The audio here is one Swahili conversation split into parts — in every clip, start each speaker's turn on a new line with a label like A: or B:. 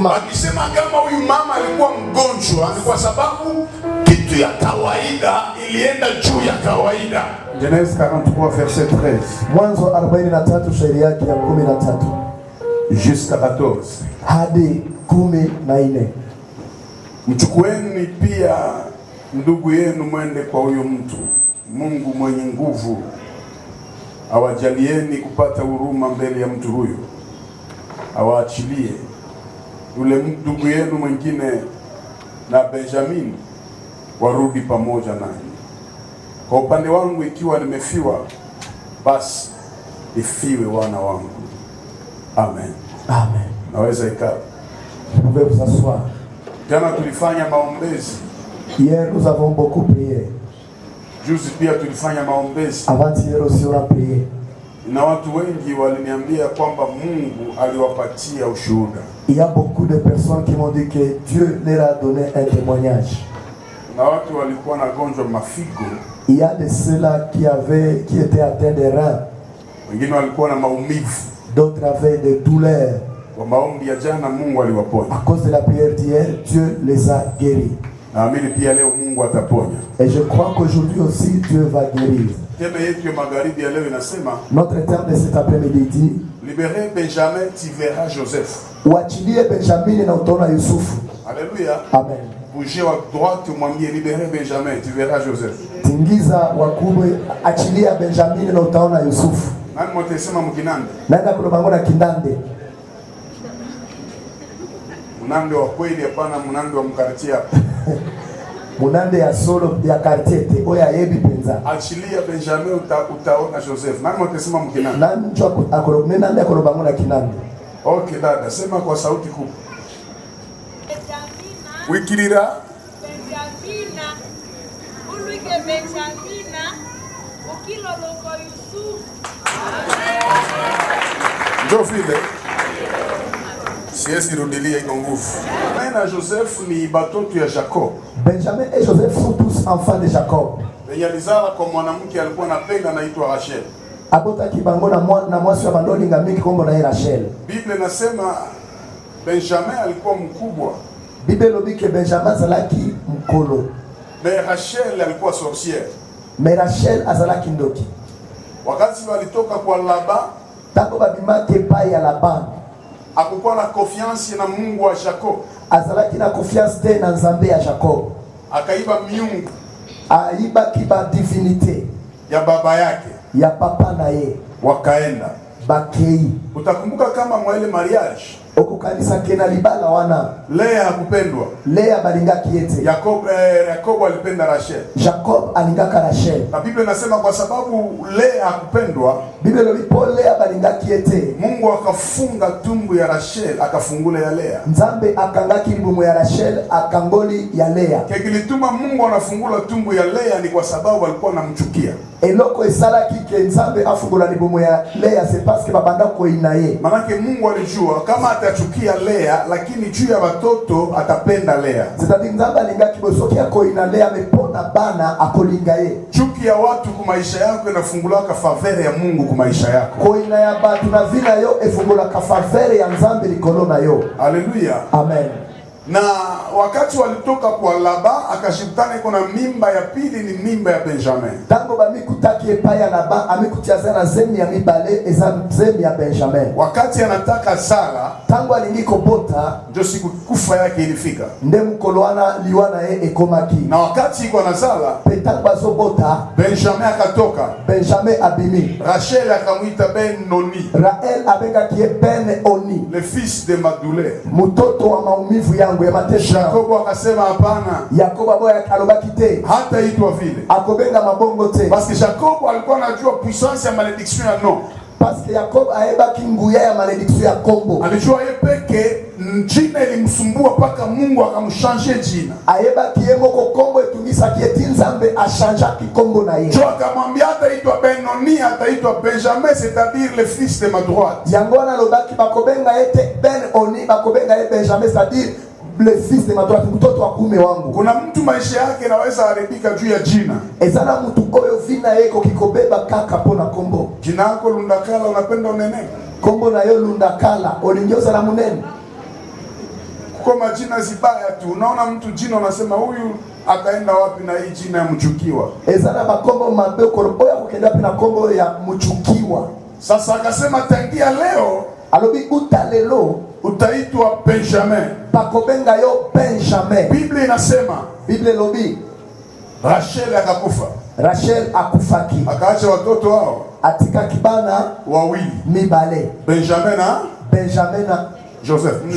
A: physiquement.
B: Akisema kama huyu mama alikuwa mgonjwa ni kwa sababu kitu ya kawaida ilienda juu ya kawaida.
C: Genèse 43 verset 13.
A: Mwanzo 43 shairi yake ya 13
C: jusqu'à 14.
A: hadi 14.
C: Mchukueni pia ndugu yenu mwende kwa huyo mtu. Mungu mwenye nguvu awajalieni kupata huruma mbele ya mtu huyo, awaachilie yule ndugu yenu mwingine na Benjamin warudi pamoja nanyi. Kwa upande wangu, ikiwa nimefiwa, basi ifiwe wana wangu. Amen.
A: Amen.
C: Naweza ikaa.
A: Vous pouvez vous asseoir.
C: Jana tulifanya maombezi.
A: Hier nous avons beaucoup prié.
C: Juzi pia tulifanya maombezi.
A: Avant-hier aussi on a prié.
C: Na watu wengi waliniambia kwamba Mungu aliwapatia ushuhuda.
A: Il y a beaucoup de personnes qui m'ont dit que Dieu leur a donné un témoignage.
C: Na watu walikuwa na gonjwa mafigo.
A: Il y a de ceux-là qui étaient atteints des reins.
C: Wengine walikuwa na maumivu.
A: D'autres avaient des douleurs.
C: Kwa maombi ya jana Mungu aliwaponya.
A: À cause de la prière d'hier, Dieu les a guéris.
C: Naamini pia leo Mungu ataponya.
A: Et je crois qu'aujourd'hui aussi Dieu va guérir.
C: Tena yetu ya magharibi ya leo inasema,
A: notre terme de cet après-midi dit,
C: libérez Benjamin, tu verras Joseph.
A: Uachilie Benjamin na utaona Yusufu.
C: Alléluia.
A: Amen.
C: Bougez à droite, mwambie libérez Benjamin, tu verras Joseph.
A: Tingiza wakubwe, achilia Benjamin na utaona Yusufu.
C: Nani mwatesema mkinande?
A: Nanga kulobango na kindande.
C: Munande wa kweli hapana munande wa mkartie hapa.
A: Munande ya solo ya quartier te oya yebi penza.
C: Achilia Benjamin utaona Joseph. Nani mwatesema mkinande?
A: Nani mtu akolo nande kulobango na kindande.
C: Okay dada, sema kwa sauti kubwa. Wikirira
D: Benjamina uluke Benjamina ukiloloko Yusufu.
C: Ndio vile. Siwezi rudilia iko nguvu. Benjamin na Joseph ni batoto ya Jacob.
A: Benjamin et Joseph sont tous enfants de Jacob.
C: Yalizala kwa mwanamke alikuwa anapenda anaitwa Rachel.
A: Abota kibango na mwasi wa bandoli ngamiki kombo na Rachel.
C: Biblia inasema Benjamin alikuwa mkubwa.
A: Biblia lobike Benjamin zalaki mkolo.
C: Mais Rachel alikuwa sorcière.
A: Mais Rachel azalaki ndoki.
C: Wakati walitoka kwa Laban,
A: tango babimake pai ya Laban,
C: hakukuwa na confiance na Mungu wa Jacob.
A: Azalaki na confiance te na Nzambe ya Jacob.
C: Akaiba miungu.
A: Aiba kiba divinité
C: ya baba yake,
A: ya papa na ye.
C: Wakaenda.
A: Bakei.
C: Utakumbuka kama mwele mariage.
A: Okukanisa kena libala wana.
C: Lea hakupendwa.
A: Lea balinga kiete.
C: Jacob alipenda Rachel.
A: Jacob alingaka Rachel.
C: Na Biblia inasema kwa sababu Lea hakupendwa,
A: Biblia lipo Lea balinga kiete,
C: Mungu akafunga tumbu ya Rachel akafungula ya Lea.
A: Nzambe akangaki libumu ya Rachel akangoli ya Lea.
C: Kekilituma Mungu anafungula tumbu ya Lea ni kwa sababu alikuwa anamchukia.
A: Eloko esala kike Nzambe afungula libumu ya Lea c'est parce que babanda ko inaye.
C: Manake Mungu alijua kama atachukia Lea lakini juu ya watoto atapenda Lea.
A: C'est-à-dire Nzambe alinga kibosoki ako ina Lea mepona bana akolinga ye.
C: Chuki ya watu kwa maisha yako inafungulaka favere ya Mungu kwa maisha yako.
A: Ko ina ya batu na vina yo efungula ka favere ya Nzambe likolo na yo.
C: Haleluya.
A: Amen.
C: Na wakati walitoka kwa Laba akashikutana iko na mimba ya pili, ni mimba ya Benjamin.
A: Tango bamikutaki epai ya Laba amikutiaza na zemi ya mibale eza zemi ya Benjamin.
C: Wakati anataka sala,
A: tango alingi kobota,
C: ndio siku kufa yake ilifika.
A: Nde mkoloana liwana ye ekomaki.
C: Na wakati iko na sala,
A: petango bazobota,
C: Benjamin akatoka.
A: Benjamin abimi.
C: Rachel akamwita Ben-Oni.
A: Rael abengaki Ben-Oni,
C: le fils de ma douleur.
A: Mutoto wa maumivu yangu ya mateso.
C: Jacob akasema hapana.
A: Yakobo aboya kalobaki te.
C: Hata itwa vile.
A: Akobenga mabongo te.
C: Parce que Jacob alikuwa anajua puissance ya malédiction ya non.
A: Parce que Jacob aeba kinguya ya malédiction ya kombo.
C: Alijua yeye peke jina ilimsumbua paka Mungu akamshange jina.
A: Aeba kiemo ko kombo etungisa kieti Nzambe ashanja kikombo na ye.
C: Jo akamwambia ataitwa Ben-Oni, ataitwa Benjamin, c'est-à-dire le fils de ma droite.
A: Yangona lobaki bakobenga ete Ben-Oni, bakobenga ete Benjamin, c'est-à-dire le fils de ma droite, mtoto wa kume wangu.
C: Kuna mtu maisha yake naweza haribika juu ya jina.
A: Ezana mtu oyo vina yeko kikobeba kaka pona kombo.
C: Jina yako Lundakala unapenda unene.
A: Kombo na yo Lundakala, olingoza na munene.
C: Kwa majina zibaya tu. Unaona mtu jina unasema huyu ataenda wapi na hii jina ya mchukiwa.
A: Ezana makombo mabeko oya kukenda pina kombo ya mchukiwa.
C: Sasa akasema tangia leo
A: alobi utalelo
C: utaitwa Benjamin.
A: Bakobenga yo Benjamin.
C: Biblia inasema,
A: Biblia lobi
C: Rachel akakufa.
A: Rachel akufaki.
C: Akaacha watoto hao
A: atika kibana
C: wawili.
A: Mibale.
C: Benjamin na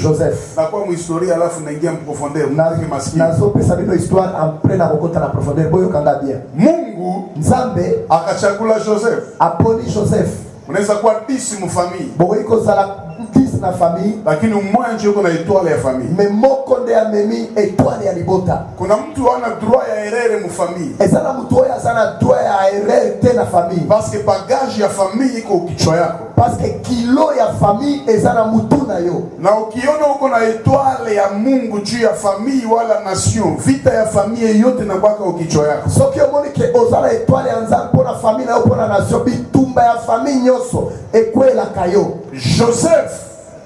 C: Joseph. Na kwa historia alafu naingia mprofondeur mnake maskini.
A: Na zo pesa bino histoire après na kokota na profondeur boyo kanga bien.
C: Mungu
A: Nzambe
C: akachagula Joseph.
A: Aponi Joseph.
C: Unaweza kuwa 10 mu famille.
A: Boyo iko zala 10 na famille.
C: Lakini mmoja yuko na étoile ya famille.
A: Mais moko nde amemi étoile ya libota.
C: Kuna mtu ana droit ya erreur mu famille.
A: Ezana mtu oya sana droit ya erreur te na famille.
C: Parce que bagage ya famille iko kichwa yako.
A: Parce que kilo ya famille ezana mutu na yo.
C: Na ukiona uko na étoile ya Mungu juu ya famille wala nation, vita ya famille yote na kwaka ukichwa yako.
A: Soki omoni ke ozala étoile ya nzambe pona famille na yo pona nation, bitumba ya famille nyoso ekwela kayo.
C: Joseph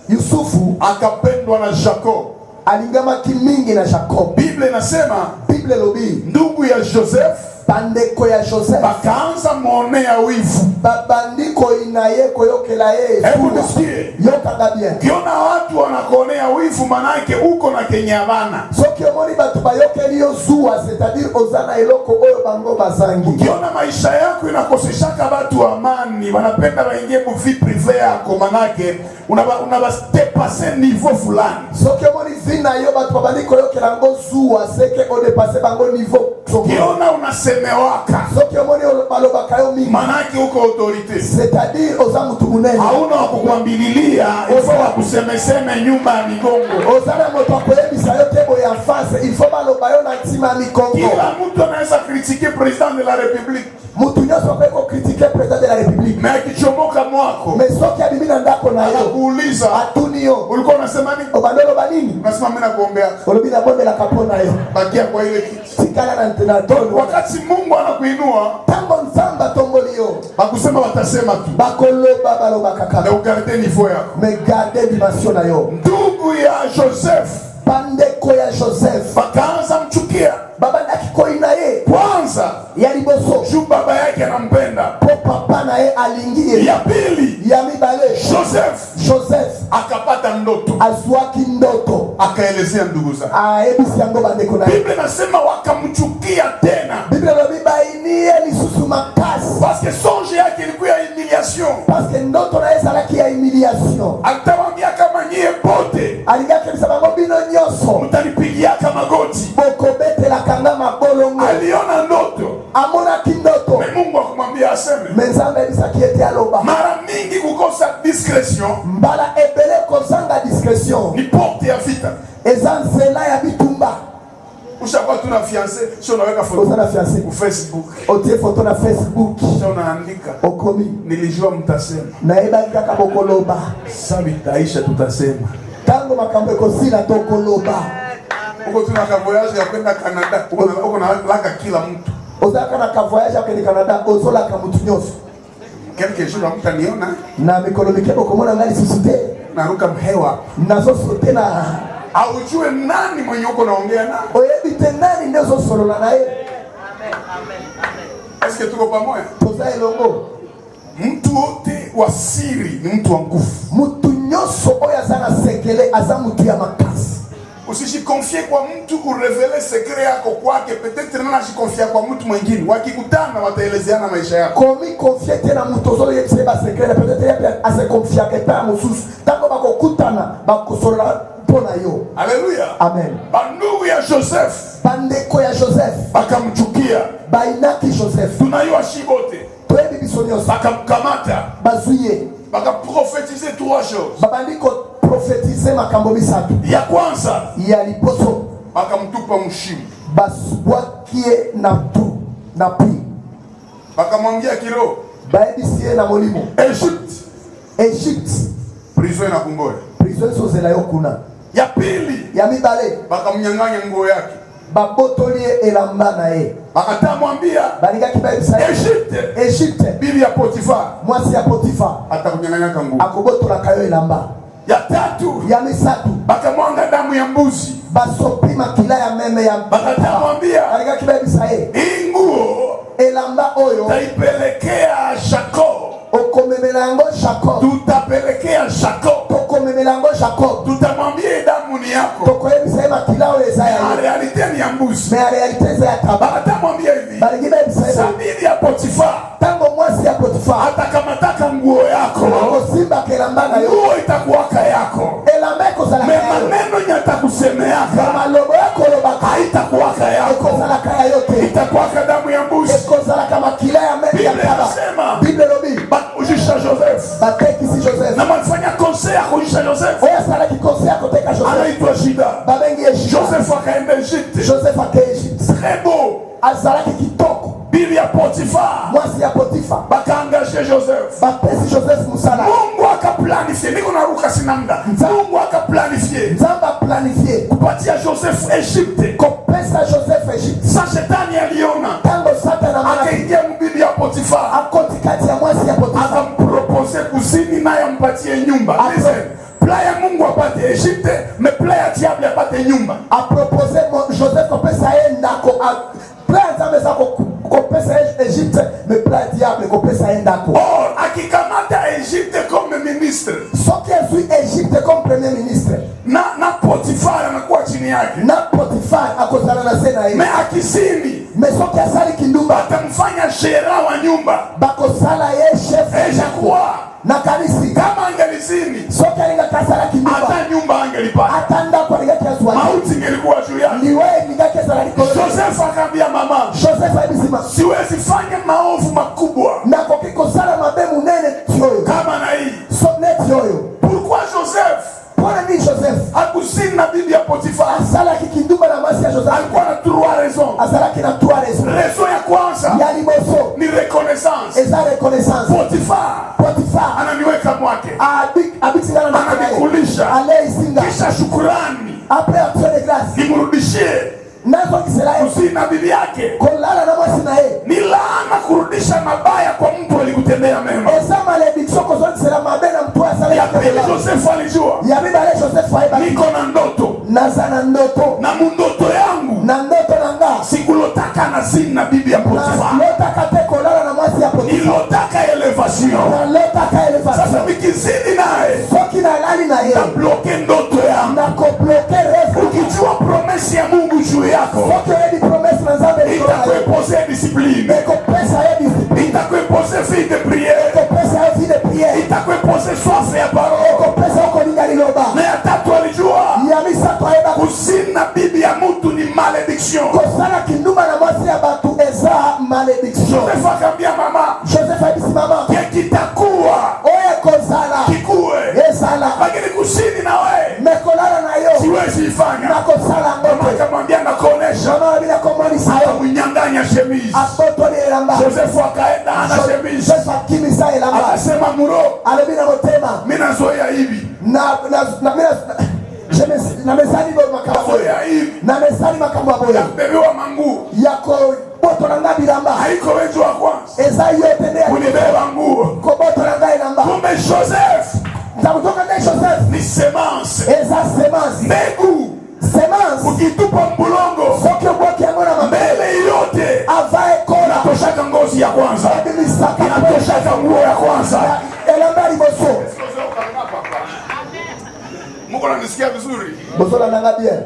A: Yusufu
C: akapendwa na Jacob.
A: Alingama kimingi na Jacob.
C: Biblia inasema,
A: Biblia lobi
C: ndugu ya Joseph
A: bandeko ya Joseph
C: bakaanza muonea wivu.
A: Babandiko inaye koyokela ye.
C: Hebu nisikie.
A: Yoka bien.
C: Kiona watu wanakuonea wivu manake uko na kenyabana.
A: Soki omoni batu bayokeli yo zuwa, c'est-à-dire ozana eloko oyo bango bazangi.
C: Kiona maisha yako inakoseshaka batu amani, wanapenda waingie mu vie privée yako manake unabastepase niveau fulani.
A: Soki omoni zina yo batu babandiko yokela ngo zuwa, seke o dépasser bango niveau.
C: Kiona unasemewaka.
A: Soki omoni baloba kayo mingi
C: manake uko autorité.
A: C'est-à-dire oza mutu munene.
C: Hauna wakukwambililia, ifo wakusemeseme nyumba ya migongo.
A: Ozana moto akoyebisa yo tebo ya face, il faut baloba yo na ntima ya mikongo.
C: Kila mtu anaweza critiquer président de la république.
A: Mutu nyoso peko critiquer président de la république.
C: Mais akichomoka mwako.
A: Mais soki abimina ndako na yo.
C: Kuuliza.
A: Atuni yo.
C: Ulikuwa unasema nini?
A: Obandolo banini?
C: Unasema mimi nakuombea.
A: Olobi na bonde la kapona yo.
C: Bakia kwa ile kiti.
A: Sikala na tondo.
C: Wakati Mungu anakuinua,
A: tango nzamba tomboli yo.
C: Bakusema watasema tu.
A: Bakoloba baloba kaka.
C: Na ugarde niveau yako.
A: Mais garde dimension na yo.
C: Ndugu ya Joseph.
A: Bandeko ya Joseph.
C: Bakaanza mchukia.
A: Baba ndakikoi na ye.
C: Kwanza.
A: Ya liboso.
C: Juu baba yake anampenda.
A: Po papa na ye alingie.
C: Ya pili.
A: Ya mibale. Joseph.
C: Akapata ndoto.
A: Azwaki ndoto.
C: Akaelezea ndugu zake.
A: Ebisi yango bandeko na ye.
C: Biblia inasema wakamchukia tena.
A: Biblia lobiba inie lisusu makasi.
C: Parce que songe yake ilikuwa ya humiliation.
A: Parce que ndoto na esa laki ya humiliation.
C: Atamwambia kama nyie pote.
A: Alingake bisabango bino nyoso.
C: Mtanipigia kama goti.
A: Boko bete la kanga mabolongo.
C: Aliona ndoto.
A: Amona kindoto.
C: Mungu akumwambia aseme.
A: Menzamba bisakiete aloba.
C: Mara mingi kukosa discretion.
A: Mbala ebele kozanga discretion.
C: Ni porte ya vita.
A: Ezanzela ya bitumba.
C: Ushakuwa tuna fiancé, sio unaweka foto.
A: Uzana fiancé
C: ku Facebook.
A: Otie foto na Facebook.
C: Sio unaandika.
A: Okomi.
C: Nilijua mtasema.
A: Na eba kaka bokoloba.
C: Sabi taisha tutasema.
A: Tango makambo ekosila tokoloba.
C: Uko tuna ka voyage ya kwenda Canada. Uko na laka kila mtu.
A: Ozaka na ka voyage ya kwenda Canada, ozola ka mtu nyoso.
C: Quelque chose mtaniona.
A: Na mikolo mikebo komona ngali susute.
C: Naruka mhewa.
A: Nazo sote na
C: aujue nani mwenye uko naongea na.
A: Oyebite nani ndezo solola naye.
C: Est-ce que tuko pamoja?
A: Toza elongo.
C: Mtu wote wa siri ni mtu wa nguvu.
A: Mtu nyoso oya sana sekele aza mtu ya makasi.
C: Usijikonfie kwa mtu urevele secret yako kwake, peut-être nana jikonfia kwa mtu mwingine. Wakikutana wataelezeana maisha yako.
A: Komi konfie tena mtu zolo yebise ba secret, peut-être yeye ase konfia kepa mususu. Tango bakokutana bakosolola pona yo.
C: Haleluya.
A: Amen.
C: Bandugu ya Joseph.
A: Bandeko ya Joseph.
C: Bakamchukia.
A: Bainaki Joseph.
C: Tunayua shibote.
A: Twebi bisonyoso.
C: Bakamkamata.
A: Bazuye.
C: Bakaprofetize 3 choses.
A: Babandiko profetize makambo misatu.
C: Ya kwanza.
A: Ya liposo.
C: Bakamtupa mshimo.
A: Baswakie na pi.
C: Bakamwambia kiro.
A: Baebisie na molimo. Egypt.
C: Prison na kungoya.
A: Prison sozela yo kuna.
C: Ya pili.
A: Ya mibale.
C: Bakamnyang'anya nguo yake.
A: Babotolie elamba na ye.
C: Akatamwambia.
A: Balinga kibaebisa.
C: Egypte. Bibi ya Potifa.
A: Mwasi ya Potifa.
C: Atakunyang'anya nguo.
A: Akobotola kayo elamba.
B: Ya tatu,
A: ya misatu
B: bakamwanga damu ya mbuzi.
A: basopima kila ya meme ya
B: Bakatamwambia,
A: alika kibebisa ye
B: hii nguo
A: elamba oyo
B: taipelekea Jacob.
A: okomemela yango Jacob,
B: Tutapelekea Jacob.
A: tokomemela yango Jacob,
B: Tutamwambia damu ni yako.
A: tokoyebisa ye makila oyo eza ya
B: Na
A: ye
B: realite ni ya mbuzi.
A: me ya realite eza ya taba.
B: Bakatamwambia hivi,
A: balingi bebisa ye
B: sabili ya Potifa
A: ntango mwasi ya Potifa
B: atakamataka nguo yako,
A: akosimbaka elamba na yo,
B: nguo itakuwaka yako.
A: elamba ekozalaka
B: Me
A: ya yo,
B: maneno
A: na
B: nyatakusemeaka
A: malobo yako olobaka
B: haitakuwaka yako,
A: ekozalaka ya yo te,
B: itakuwaka damu ya mbuzi.
A: ekozalaka makila ya meme ya
B: Biblia
A: taba.
B: inasema
A: Bible lobi
B: bakujisha Joseph
A: batekisi Joseph
B: na walifanya konsei ya kujisha Joseph,
A: oyo asalaki konse ya koteka Joseph
B: anaitwa Shida.
A: babengi ye Juda.
B: Joseph akaenda Egypte,
A: Joseph ake Egypte
B: très beau.
A: azalaki kitoko,
B: Bibi ya Potifa
A: mwasi ya Potifa
B: bakaangaje Joseph.
A: bapesi Joseph musala,
B: Mungu akaplanifie, niko naruka sinanga. Mungu akaplanifie
A: nzambe aplanifie
B: kupatia Joseph Egypte.
A: kopesa Joseph Egypte.
B: Sa shetani aliona,
A: Tango Satana mwana
B: akaingia mbibi ya Potifa,
A: akoti kati ya mwasi ya Potifa
B: akampropose kuzini naye ampatie nyumba. Listen, plan ya Mungu apate Egypte, me plan ya diable apate nyumba.
A: apropose Joseph kopesa ye ndako, plan nzambe eza kopesa ye Egypte, me plan diable kopesa ye ndako.
B: Or akikamata Egypte comme ministre,
A: soki ezwi Egypte comme premier ministre
B: na Potifar anakuwa chini yake,
A: na Potifar akozala na se na ye,
B: me akizini
A: me soki asali kindumba
B: atamfanya shera wa nyumba.
A: bakosala ye chef
B: Ejakuwa
A: na kanisi.
B: kama angelizini,
A: soki alingaki asala kindumba
B: hata nyumba angelipata,
A: ata ndako alingaki azwa
B: mauti ingelikuwa juu yake.
A: liwe elingaki ezala likolo.
B: Joseph akaambia mama,
A: Joseph ayebisima
B: siwezi fanya maovu makubwa
A: nakoki kosala mabe munene ti oyo
B: kama na hii.
A: so neti oyo.
B: Pourquoi Joseph
A: mpona nini Joseph
B: hakuzini na bibi ya Potifa?
A: asalaki kindumba na mwasi ya Joseph?
B: Alikuwa na trois raisons.
A: azalaki na 3 raisons.
B: Raison ya kwanza
A: ya liboso
B: ni reconnaissance.
A: eza reconnaissance.
B: Potifa
A: Potifar
B: ananiweka mwake,
A: abitingana na
B: ananikulisha,
A: ale isinga
B: kisha shukurani
A: après action de grâce
B: nimrudishie.
A: nazokisela ye
B: Kuzini na bibi yake
A: kolala na mwasi na ye
B: ni laana, kurudisha mabaya kwa mtu alikutendea mema.
A: eza malédiction kozokisela mabe na mtu asala
B: Ya pili, Joseph alijua
A: ya mibale Joseph ayeba
B: niko na ndoto,
A: naza na ndoto
B: na mundoto yangu
A: na ndoto na nga
B: sikulotaka na zini na bibi ya Potifa,
A: lotaka te kolala na mwasi ya Potifa
B: nilotaka elevation.
A: na lotaka
B: Sasa
A: elevation.
B: nikizini naye
A: soki nalali na ye
B: na bloke ndoto yangu.
A: nakobloke refu.
B: Ukijua promesi ya Mungu juu yako,
A: soki oyedi promese na nzambe likolo na ye
B: itakuepose discipline,
A: ekopesa ye discipline,
B: itakuepose vie de priere,
A: ekopesa ye vie de priere,
B: itakuepose soif ya parole.
A: ekopesa yo kolinga liloba.
B: Na ya tatu alijua
A: ya misato ayeba
B: kuzini na bibi ya mtu ni malediction.
A: kosala kindumba na mwasi ya bato eza malédiction.
B: Joseph akaambia mama,
A: Joseph ayebisi mama
B: kitakuwa
A: oyo ekozala
B: kikuwe,
A: ezala
B: lakini kuzini na wewe
A: mekolala na yo
B: siwezi ifanya.
A: nakosala yango
B: Mama
A: te.
B: akamwambia nakuonesha,
A: mama abina komonisa yo
B: akamnyang'anya chemise.
A: abotoli elamba.
B: Josefu akaenda hana chemise,
A: Joseph akimisa elamba
B: akasema muro,
A: alobi na motema
B: mimi nazoea hivi,
A: na mesali bo makambo
B: nazoea hivi
A: na mesali makambo
B: ya
A: aboya
B: kubebewa manguo.
A: ya kobotola nga bilamba
B: Haiko wetu wa kwanza
A: eza yo tende ya
B: kunibeba nguo.
A: kobotola nga elamba.
B: Kumbe Joseph
A: nzakutoka nde Joseph
B: ni semence,
A: eza semence.
B: mbegu.
A: Semence
B: Ukitupa mbulongo
A: soki obwaki yango na mabele
B: mbele yote,
A: ava ekola
B: toshaka ngozi ya kwanza,
A: ebimisaka
B: inatoshaka nguo ya kwanza.
A: elamba ya liboso.
B: Mungu ananisikia vizuri,
A: bozolanda nga bien.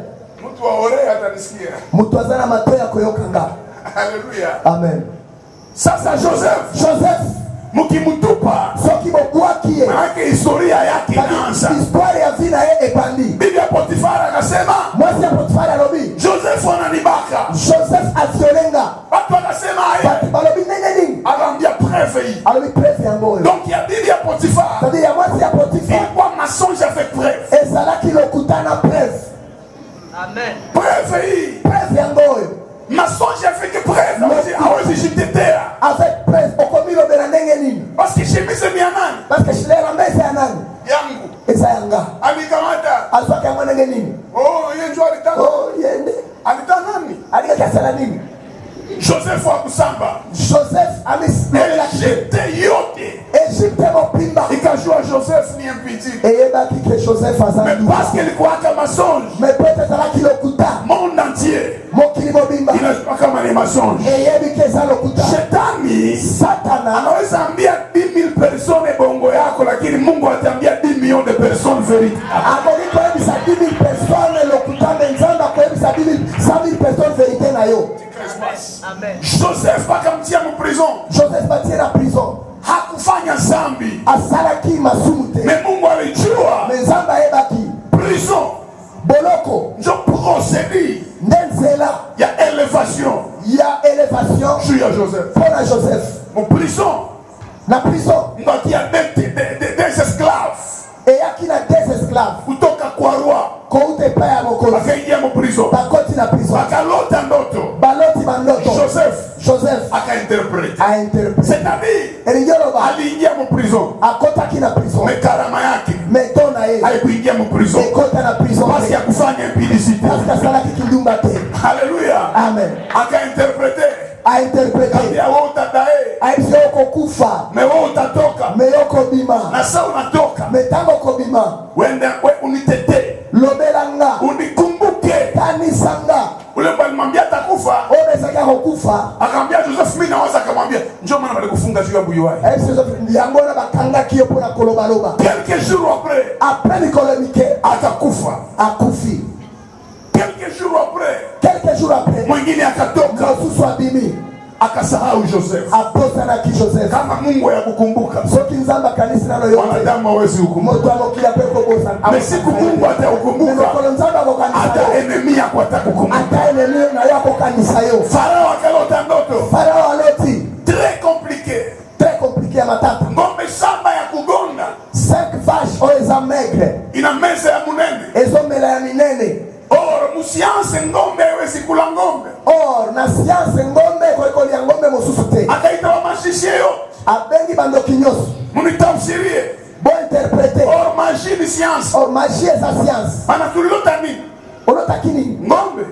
B: mtu wa ore atanisikia.
A: moto aza na mato ya koyokanga.
B: Haleluya.
A: Amen.
B: Sasa
A: Joseph
B: mkimutupa,
A: soki bobwaki ye
B: maana historia yake inaanza.
A: histoire ya vie na ye ebandi.
B: Bibi ya Potifar akasema
A: mwasi ya Potifari alobi
B: Joseph ananibaka.
A: Joseph aviolenga.
B: Watu wakasema aye,
A: Bati balobi nene nini
B: akaambia preuve hii.
A: alobi preuve yango oyo.
B: Donc ya bibi ya Potifar
A: c'est-à-dire ya mwasi ya Potifari
B: ilikuwa mensonge avec preuve.
A: ezalaki lokuta na preuve.
D: Amen.
B: Preuve hii,
A: Preuve yango oyo
B: mensonge avec preuve, hawezi jitetea.
A: avec preuve okomi lobela ndenge nini?
B: Parce que chemise ni ya nani?
A: parce que elamba eza ya nani?
B: Yangu.
A: eza yanga.
B: Alikamata.
A: azwaki yango ndenge nini?
B: Oh, yeye ndio alitaka.
A: oh yende
B: Alitaka nani?
A: alingaki asala nini?
B: Joseph wa kusamba.
A: Joseph amisilobelaki
B: Egypte yote
A: Egypte mopimba
B: ikajua Joseph ni impudent.
A: eyebaki ke Joseph
B: Mais
A: azandu
B: parce qu'il croit qu'un mensonge,
A: mais peut-être ezalaki lokuta
B: monde entier,
A: mokili mobimba
B: il n'est pas comme les mensonges.
A: eyebi ke eza lokuta
B: Shetani
A: Satana
B: anaweza ambia 10,000 personnes bongo yako, lakini Mungu atambia 10 millions de personnes vérité.
A: akoki koyebisa 10,000 personnes lokuta me nzambe akoyebisa 100,000 personnes vérité na yo.
B: Joseph akamtia mu prison,
A: Joseph batie na prison
B: hakufanya zambi,
A: asalaki masumu te
B: mais Mungu alijua
A: me nzambe ayebaki
B: prison
A: boloko
B: ndio procédure
A: nde nzela
B: ya élévation
A: ya élévation
B: juu ya Joseph.
A: mpo na Joseph.
B: Mu prison
A: Na prison
B: Mungu atia des esclaves
A: eyaki na des esclaves
B: kutoka kwa roi,
A: kouta epai ya mokonzi
B: wakaingia mu prison,
A: bakoti na prison
B: wakalota ndoto.
A: baloti bandoto. Joseph
B: Akainterprete,
A: ainterprete
B: c'est-à-dire
A: elingi oloba
B: aliingia mu prison,
A: akotaki na prison
B: mais karama yake
A: meto na ye
B: haikuingia mu prison
A: ekota na prison
B: parce ya kufanya impudicité.
A: parce que asalaki kindumba te.
B: Haleluya.
A: Amen.
B: Akainterprete,
A: Ainterprete
B: kabia wewe utadae,
A: ayebisi yo okokufa
B: mais wewe utatoka,
A: me yo kobima
B: na sasa unatoka,
A: me ntango okobima
B: wende we unitetee,
A: lobela nga
B: unikumbuke.
A: kanisa nga
B: Ule mbali mwambia atakufa,
A: oyo ezalaki akokufa
B: akamwambia Joseph, mimi nawaza, akamwambia njoo maana balikufunga juu ya mbuyu wake.
A: ayebisi Joseph yango wana bakangaki yo mpo na kolobaloba
B: Quelques jours après
A: apres mikolo mike
B: akakufa,
A: akufi.
B: quelques jours après
A: Quelques jours après
B: mwingine akatoka,
A: mosusu abimi
B: akasahau Joseph.
A: abosanaki Joseph.
B: Kama Mungu yakukumbuka,
A: soki nzambe akanisi nano yo te
B: wanadamu hawezi kukumbuka.
A: moto amokili ape kobosana
B: Mais siku Mungu atakukumbuka,
A: mokolo nzambe akokanisa
B: hata
A: yo
B: enemi yako atakukumbuka.
A: ata enemi na yo akokanisa yo.
B: Farao akalota ndoto
A: Farao aloti
B: très compliqué,
A: très compliqué ya matata.
B: ng'ombe saba ya kugonda
A: 5 vaches oyo eza maigre
B: ina meza ya munene.
A: ezomela ya minene.
B: Or musianse ng'ombe haiwezi kula ng'ombe,
A: or na sianse ngombe ekokolia ngombe mosusu te.
B: akaita wamashishie yote,
A: abengi bandoki nyonso
B: munitafsirie.
A: bo interprete.
B: Or magie ni science.
A: or magie eza science.
B: Maana tulilota nini?
A: olotaki nini?
B: Ng'ombe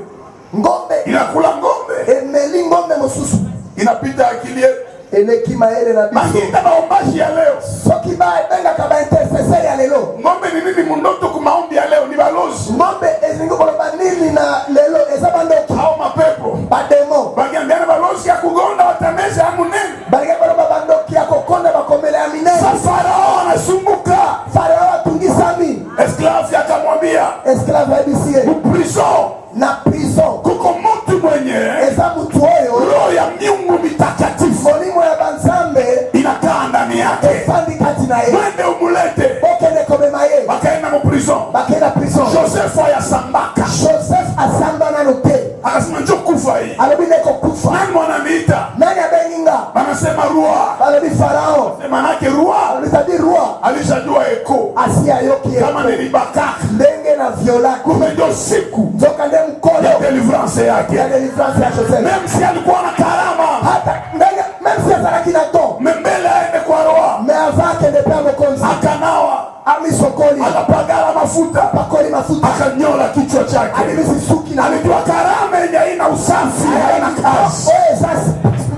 A: ngombe
B: inakula ng'ombe,
A: emeli ngombe mosusu
B: inapita akili yetu.
A: eleki mayele na biso.
B: Banginda baombaji ya leo,
A: soki babengaka baintercesseur ya lelo
B: ng'ombe ni nini mundoto kumaombi ya leo? Ni balozi
A: ngombe elingi koloba nini na lelo eza bandoki
B: au mapepo.
A: bademo
B: Bagiambiana balozi ya kugonda watameza ya munene.
A: balingi koloba bandoki ya kokonda bakomela ya minene.
B: Sasa Farao anasumbuka,
A: Farao atungisami
B: esclave akamwambia
A: esclave ayebisie
B: prison
A: na prison
B: kuko mtu mwenye
A: eza mutu oyo
B: roho ya miungu mitakatifu
A: molimo ya banzambe
B: inakaa ndani yake,
A: efandi kati na ye.
B: mwende umulete.
A: okende komema ye
B: Wakaenda mu prison,
A: bakenda prison.
B: Joseph ayasambaka,
A: Joseph asamba nano te
B: akasema njoo kufa hii.
A: alobi nekokufa.
B: Nani mwananiita?
A: nani abengi nga?
B: Wanasema roi,
A: balobi Farao
B: manake roi
A: alobi tadi roi
B: alishajua eko
A: asi ayoki
B: kama nilibakaka,
A: ndenge na violaki
B: kumbe ndio siku
A: nzoka nde mkolo
B: ya deliverance yake.
A: ya delivrance ya Joseph.
B: Même si alikuwa na karama,
A: hata ndenge même si azalaki na to
B: mbele aende kwa roi,
A: mais avant akende pe ya mokonzi
B: akanawa,
A: amisokoli
B: akapagala mafuta,
A: pakoli mafuta
B: akanyola kichwa chake.
A: alimisi suki na
B: Alijua karama yenye haina usafi haina kazi.
A: oyo eza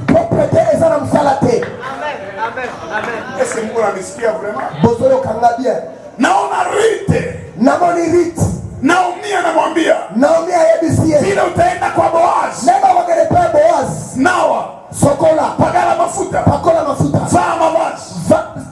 A: propriété eza na mosala te.
B: Ese Mungu ananisikia vraiment?
A: bozoyokanga bien.
B: Naona Rite,
A: namoni Rite
B: Naomi anamwambia
A: Naomi ayebisi ye
B: vile utaenda kwa Boaz,
A: ndenge bakende pe Boaz
B: nawa,
A: sokola
B: pagala mafuta,
A: pakola mafuta
B: vaa mavazi,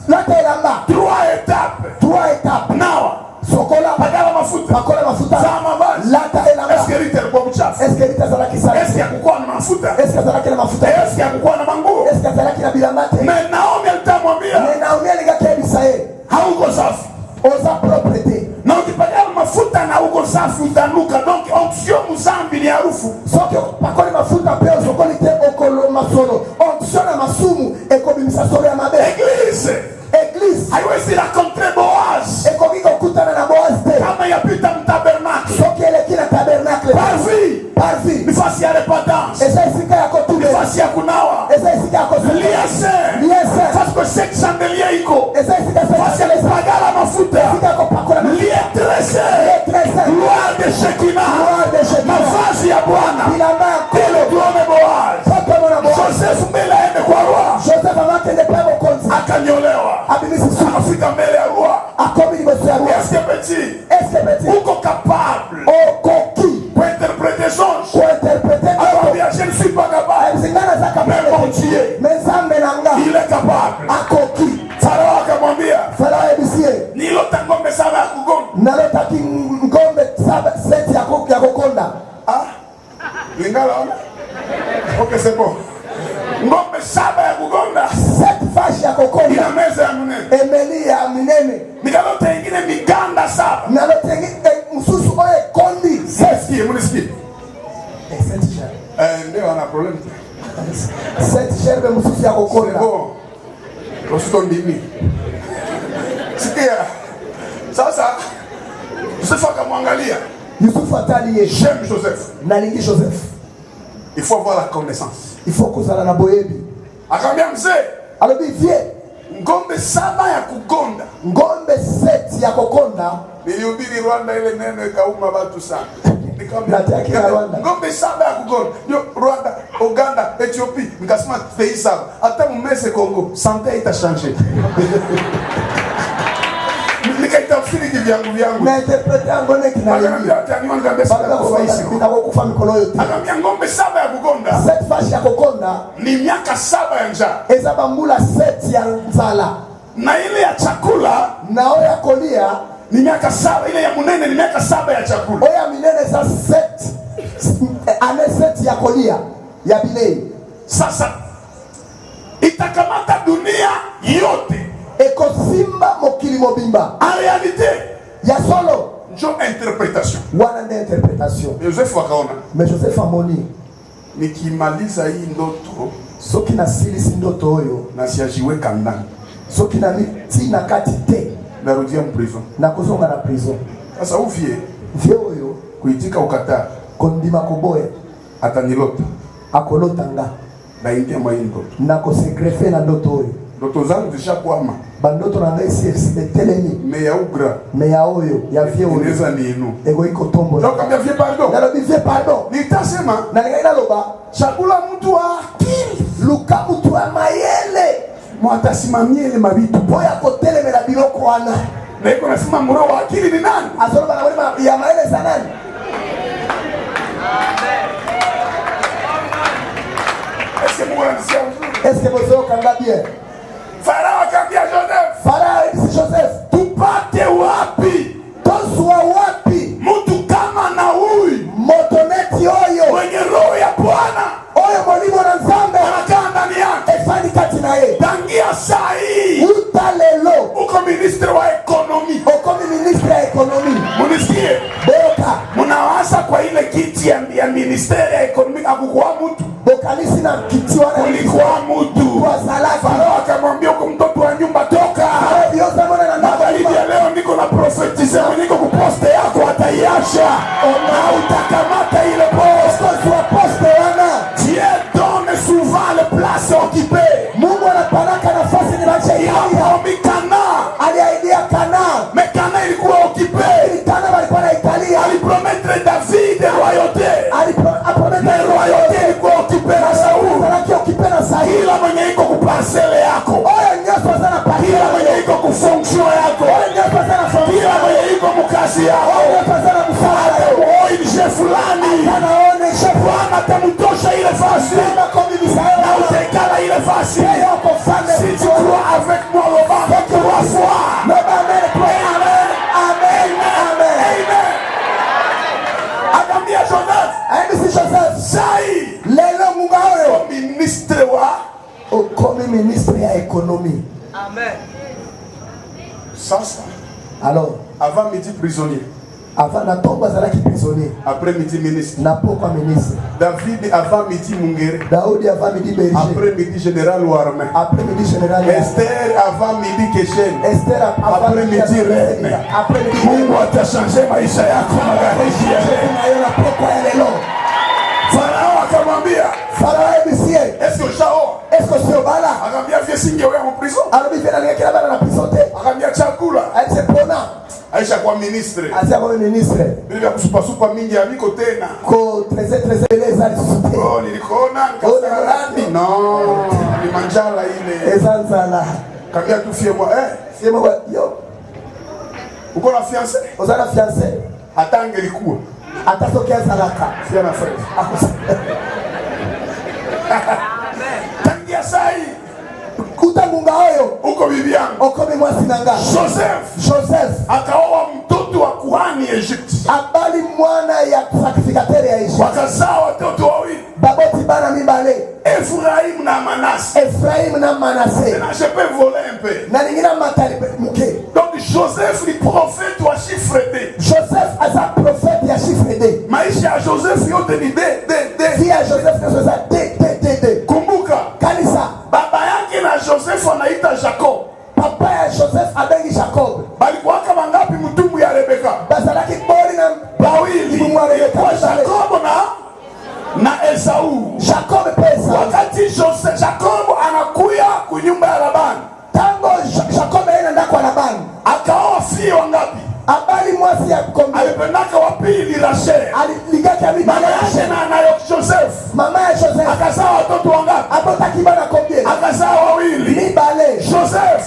A: lata elamba
B: 3 étapes,
A: 3 étapes
B: nawa,
A: sokola
B: pagala mafuta,
A: pakola mafuta
B: vaa mavazi.
A: lata elamba.
B: Eske Rite alikuwa mchafu?
A: eske Rite azalaki sala?
B: Eske hakukuwa na mafuta?
A: eske azalaki na mafuta?
B: Eske hakukuwa na manguo?
A: eske azalaki na bilamba te?
B: Mais Naomi alitamwambia
A: me Naomi alingaki ayebisa ye
B: hauko safi,
A: oza propre te.
B: na ukipagala mafuta na uko safi utanuka. Donc onction muzambi ni harufu.
A: soki pakoli mafuta mpe osokoli te okoloma solo. onction na masumu ekobimisa solo ya mabe.
B: Église
A: eglise
B: haiwezi rencontrer Boaz
A: ekoki kokutana na Boaz te
B: kama yapita mtabernacle.
A: soki eleki na tabernacle parvi
B: Nafasi ya repentance,
A: eza esika ya kotume,
B: nafasi ya kunawa,
A: eza esika ya kotume,
B: liese,
A: liese
B: parce que cette chandelier iko,
A: eza esika
B: nafasi ya kupagala mafuta,
A: esika ya kopakola
B: lietrese, gloire de Shekinah, nafasi ya Bwana.
A: bilamba ya
B: Ile tuone Boaz.
A: kotomona Boaz.
B: Joseph mbele aende kwa roi,
A: Joseph amakende pe mokonzi
B: akanyolewa,
A: abimisi suka
B: akafika mbele ya roi, saba ya kugonda.
A: nalotaki ngombe 7 ya kukonda.
B: Lingala ona? Okay, c'est bon. Ngombe 7 ya kugonda.
A: 7 vache ya kukonda.
B: Ina meza ya munene.
A: Emeli ya minene.
B: Nikalota ingine miganda 7.
A: Nalota ingine msusu oye kondi.
B: Sesikie, munisikie.
A: 7 sherbe.
B: Ndio ana problem.
A: 7 sherbe msusu ya kukonda.
B: C'est bon. Rosto ndimi. Sikia. Sasa Joseph akamwangalia.
A: Yusufu ataliye.
B: J'aime Joseph.
A: Nalingi Joseph.
B: Il faut avoir la connaissance.
A: Il faut kuzala na boyebi.
B: Akamwambia mzee,
A: alobi vie
B: ngombe 7 ya kugonda.
A: Ngombe 7 ya kukonda.
B: Nilihubiri Rwanda, ile neno ikauma watu sana.
A: Nikamwambia Rwanda.
B: Ngombe 7 ya kugonda. Ndio Rwanda, Uganda, Ethiopia, nikasema pays 7. Hata mmese Kongo, santé itachange. Nikaitafsiri kivyangu.
A: Na interprete yangu neki na
B: Akamwambia ataniwa ngambesa kwa faisi.
A: Nitakufa mikono yote.
B: Akamwambia ngombe 7 ya kugonda.
A: 7 vache ya kukonda.
B: Ni miaka 7 ya njaa.
A: Eza bambula 7 ya nzala.
B: Na ile ya chakula
A: na oya kolia
B: ni miaka 7, ile ya munene ni miaka 7 ya chakula.
A: Oya minene za 7 ane 7 ya kolia ya bilei.
B: Sasa itakamata dunia yote.
A: Eko simba mokili mobimba.
B: En réalité
A: ya solo
B: njo interpretation.
A: Wana nde interpretation.
B: Joseph wakaona.
A: Mais Joseph amoni.
B: Nikimaliza hii ndoto.
A: Soki na silisi ndoto oyo.
B: Na siajiweka ndani.
A: Soki na miti na kati te.
B: Narudia mprison.
A: Na kuzonga na prison.
B: Sasa uvie.
A: Vie oyo.
B: Kuitika ukata.
A: Kondima koboye.
B: Atanilota.
A: Akolotanga.
B: Na ingia mwa hii ndoto.
A: Na kosekrefe na ndoto oyo.
B: Ndoto zangu zishakwama.
A: Bandoto na ngai CFC telemi.
B: Me ya ugra.
A: Me ya oyo. Ya vie oyo.
B: Ineza ni inu.
A: Ego iko tombo.
B: Donc kambia vie pardon.
A: Na lobi vie pardon.
B: Nitasema.
A: Na ngai loba.
B: Chakula mtu wa akili.
A: Luka mtu wa mayele.
B: Mwatasimamia ile mabitu.
A: Boya kotelemela biloko wana.
B: Na iko nasema mro wa akili ni nani?
A: Azoloba na wale ya mayele za nani?
B: Est-ce que Mungu ananisikia vizuri?
A: Est-ce que vous avez kanga bien?
B: Farao akamwambia Joseph.
A: Farao disi Joseph.
B: Tupate wapi?
A: Toswa wapi?
B: Mtu kama na huyu.
A: Motoneti oyo.
B: Mwenye roho ya Bwana.
A: Oyo molimo na Nzambe.
B: Anakaa ndani yake.
A: Efani kati na ye.
B: Tangia saa hii.
A: Utalelo.
B: Uko ministre wa ekonomi.
A: Uko ministre ya ekonomi.
B: Munisikie.
A: Boka.
B: Munawaza kwa ile kiti ya ministeri ya ekonomi akukuwa mtu.
A: Bokalisi na kiti wana.
B: Ulikuwa mtu.
A: Kwa salaki.
B: Farao akamwambia uko mtoto wa nyumba toka.
A: Yoza mwana na
B: magharibi ya leo niko na profetize niko kuposte yako ataiasha. Na utakamata ile poste.
A: Kwa poste wana.
B: Dieu donne souvent les places occupées.
A: Mungu anapanaka nafasi ni bache
B: ya Kana.
A: Aliaidia Kana.
B: Mais Kana ilikuwa occupée.
A: Kana walikuwa na Italia.
B: Alipromettre David royauté.
A: Alipromettre
B: royauté ilikuwa occupée na Saul.
A: Alikuwa occupée na Saul.
B: Kila mwenye iko kuparcele yako.
A: Oyo nyoso sana parcele.
B: Kila mwenye iko kufonction yako.
A: Oyo nyoso sana fonction.
B: Kila mwenye iko mkazi yako.
A: Oyo nyoso sana mfano.
B: Oyo ni chef fulani.
A: Anaone chef
B: Bwana atamtosha ile fasi.
A: Kama komi bisayo.
B: Na utekala ile fasi.
A: Yoko fane.
B: Si tu crois avec moi le bas. 3 fois.
A: No amen. Amen. Amen. Amen.
B: Akamwambia Joseph.
A: Aende si Joseph.
B: Sai.
A: Lelo munga oyo.
B: Ministre wa.
A: Okomi ministre ya ekonomi.
D: Amen.
B: Sasa.
A: Alors.
B: Avant midi prisonnier.
A: Avant na tomba zalaki prisonnier.
B: Après midi ministre.
A: Na pokwa ministre.
B: David avant midi mungere.
A: Daudi avant midi berger.
B: Après midi général ou armée.
A: Après midi général.
B: Esther avant midi Keshen.
A: Esther
B: après midi reine.
A: Après midi
B: Mungu atachangé maisha yako magharibi ya leo.
A: Na pokwa ya lelo.
B: Farao akamwambia.
A: Farao ebisie.
B: Est-ce que Shao?
A: Est-ce que sio bala?
B: Akamwambia vile singeoya mu prison.
A: Alibifia na kila bala na prison te.
B: Akamwambia chakula.
A: Aise pona.
B: Aisha kwa ministre.
A: Asia kwa ministre.
B: Bila kusupa supa mingi haviko tena.
A: Ko 13 beleza alisute.
B: Oh, nilikuona nikasema no, ni manjala ile.
A: Ezanzala.
B: Kambia tu fie moi
A: Sema kwa yo.
B: Uko na fiancé?
A: Ozana fiancé.
B: Hata angelikuwa.
A: Atatokea salaka.
B: Fia na frère. Tangia sai.
A: Kuta munga oyo.
B: Uko bibi yangu.
A: Okomi mwasi nanga.
B: Joseph.
A: Joseph.
B: Akaoa
A: abali mwana ya sacrificateur ya Egypte
B: wakazaa watoto wawili,
A: baboti bana mibale
B: Efraimu na Manase.
A: Ephraim na Manasseh
B: Maintenant, je peux voler un peu.
A: na ningina matali muke.
B: Donc Joseph ni prophète wa chiffre 2.
A: Joseph aza prophète ya chiffre 2.
B: Maisha ya Joseph yote ni de.
A: Via Joseph na Joseph de.
B: Kumbuka
A: Kanisa
B: baba yake na Joseph anaita Jacob.
A: papa ya Joseph abengi Jacob.
B: Balikuwaka mangapi mtumbu ya Rebeka?
A: Bazalaki bori na
B: Bawili. Kwa Jacob na Esau.
A: Jacob pesa.
B: Wakati Jacob anakuya kunyumba ya Labani,
A: Tango Jacob anaenda kwa Labani.
B: akaoa fie wangapi?
A: Abali mwasi ya kombi.
B: Alipendaka wa pili Rachel.
A: Aligaka mimi
B: Mama yake na anayo Joseph.
A: mama ya Joseph
B: Akazaa watoto wangapi?
A: abota kibana kombi.
B: Akazaa wawili.
A: Mibale. Joseph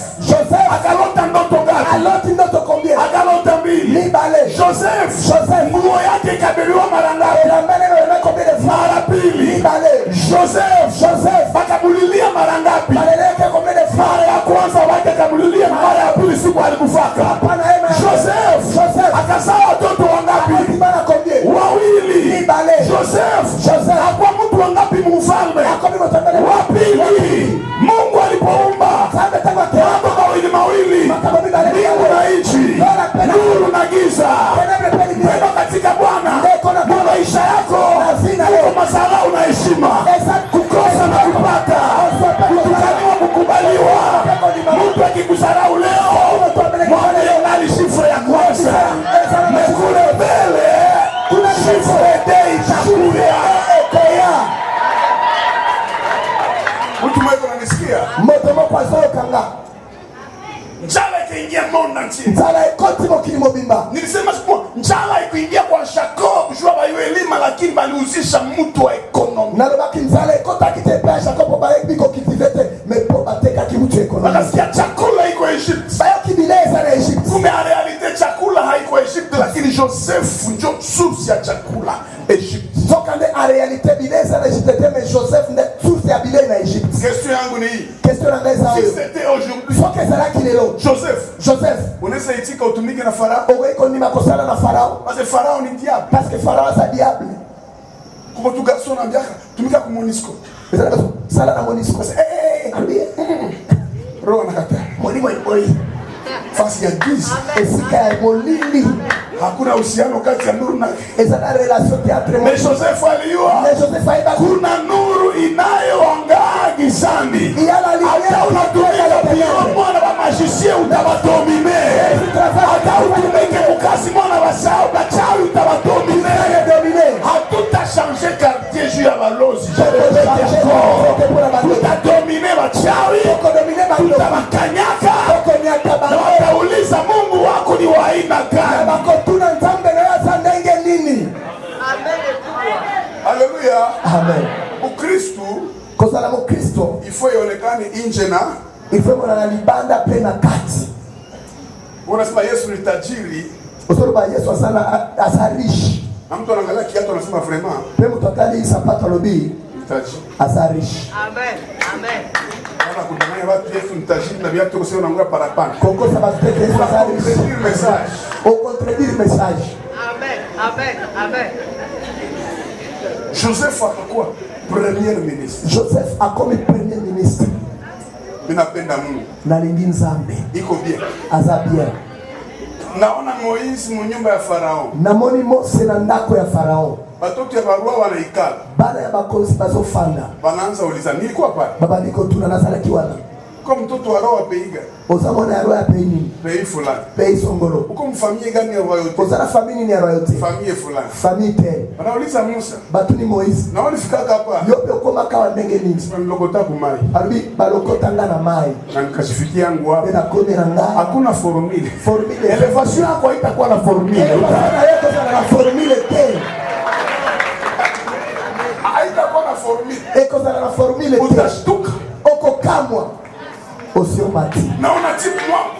B: akalota ndoto ngapi?
A: aloti ndoto kombi.
B: Akalota mbili.
A: Mibale.
B: Joseph nguo yake ikabebwa mara ngapi?
A: na kombi de
B: Mara pili.
A: Mibale.
B: Joseph akabulilia mara ngapi?
A: Baleleke kombi de
B: Mara ya kwanza wake akabulilia, mara ya pili siku alikufaka. Joseph akazaa watoto wangapi?
A: kibana kombi.
B: Wawili.
A: Mibale.
B: Joseph hakuwa mtu wangapi mfalme? Wa pili. Mungu alipoumba mambo mawili, mbingu na nchi, nuru na giza, pendo katika Bwana na maisha yako iko madharau na heshima, kukosa na kupata, kutukaniwa, kukubaliwa. Mtu akikudharau leo, mwambie ngali shifre ya kwanza, mekule mbele shifre dei itakuya. Mtu mweko nanisikia?
A: Moto mokwazo kanga.
B: Njala ikaingia mona nchini.
A: Nzala ikoti mokilimo bimba.
B: Nilisema siku njala ikuingia kwa Jacob, jua bayuelima, lakini baliuzisha mtu wa ekonomi.
A: Nalobaki nzala ikota kitepea Jacob ba biko kitivete mepo bateka kimutu ekonomi.
B: Wakasikia chakula iko Egypt.
A: Bayo kibileza na Egypt.
B: Kumbe en realite chakula haiko Egypt, lakini Joseph ndio source ya chakula Egypt.
A: Zokande en réalité bileza na Egypt mais Joseph nde source ya bile na Egypt.
B: Question yangu ni hii.
A: Question na ngeza
B: Si
A: oyo.
B: c'était aujourd'hui.
A: Soke zala kilelo. Joseph.
B: Unaweza itika utumike na Farao?
A: Owe iko ni makosana na Farao.
B: Parce que Farao ni diable.
A: Parce que Farao sa diable.
B: Kuko tu garçon na biaka, tumika ku Monisco.
A: Ezala kaso sala na Monisco. Albi.
B: Roho nakata.
A: Molimo oi.
B: Fasi ya giza.
A: Esika ya molili.
B: Hakuna uhusiano kati ya nuru na
A: Ezala relation théâtre.
B: Mais Joseph aliua.
A: Mais Joseph aiba
B: Kuna nuru inayoangaa gizani. Hata unatumika pia mwana wa magicien utawadomine. Hata utumike mukasi mwana wa bachawi utawadomine. Hatuta changer quartier juu ya balozi. Utadomine bachawi. Utabakanyaka. Na watauliza Mungu wako ni wa aina gani? Haleluya.
A: Amen.
B: Ukristo
A: Kozala Mukristo
B: ifo ionekane nje na
A: ifemo na libanda pe na kati.
B: unasema Yesu ni tajiri,
A: Osoro Yesu asana asarishi.
B: na mtu anaangalia kiatu anasema vraiment
A: Pe mutotali sapato lobi
B: ni tajiri.
A: asarishi.
D: Amen.
B: Ana kudanganya watu Yesu ni tajiri na viatu kusema unaangalia parapanda.
A: Koko sabasteke Yesu asarishi.
B: C'est un message.
A: Au contredire message.
D: Amen.
B: Joseph akakuwa premier ministre.
A: Joseph a comme premier ministre.
B: Ninapenda Mungu.
A: Na lingi nzambe.
B: Iko bien.
A: Aza bien.
B: Naona Moïse mu nyumba ya Farao.
A: Namoni Mose na ndako ya Farao.
B: Batoto ya barua wanaikala.
A: Bana ya bakonzi bazofanda.
B: Wanaanza uliza nilikuwa pale.
A: Baba niko tuna nazala kiwana.
B: Kwa mtoto wa roho peiga.
A: Ozamona ya roho ya peini.
B: Pei fulani.
A: Pei songolo.
B: Uko mfamie gani ya royauté?
A: Ozala famille ni ya royauté.
B: Famille fulani.
A: Famille te.
B: Wanauliza Musa.
A: Batuni Moïse.
B: Na walifikaka hapa.
A: Yope koma kawa ndenge nini.
B: Nilokota kumai.
A: Arbi balokota nga na mai.
B: Na nikashifikia yangu hapa.
A: Tena kome na nga.
B: Hakuna formule.
A: Formule.
B: Elevation yako haitakuwa na formule.
A: Sana yako sana na formule te.
B: Haitakuwa na formule.
A: Eko sana na formule te.
B: Utashtuka.
A: Oko kamwa. Osiomati.
B: Naona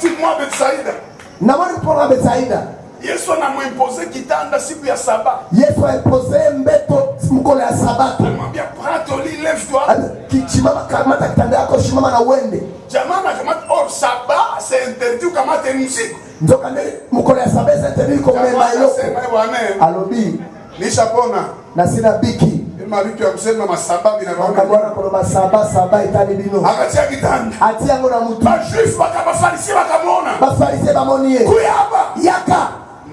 B: timu mwa Betsaida.
A: Namoni kupona Betsaida.
B: Yesu anamuimpose kitanda siku ya saba.
A: Yesu aimpose mbeto mkolo ya sabato.
B: Anamwambia prato li lève toi.
A: Kichimama kamata kitanda yako shimama na uende.
B: Jamana kamata or saba c'est interdit kamata muziki.
A: Ndoka ndele mkolo ya sabato c'est interdit comme mayo.
C: bwana
A: alobi
C: nishapona
A: na sina biki
C: mavitu ya kusema masababu na
A: bwana kono masaba itali bino
C: akatia kitanda
A: ati yango na mutu
C: majuif wakabafarisi wakamwona
A: bafarise bamonie
C: kuya hapa
A: yaka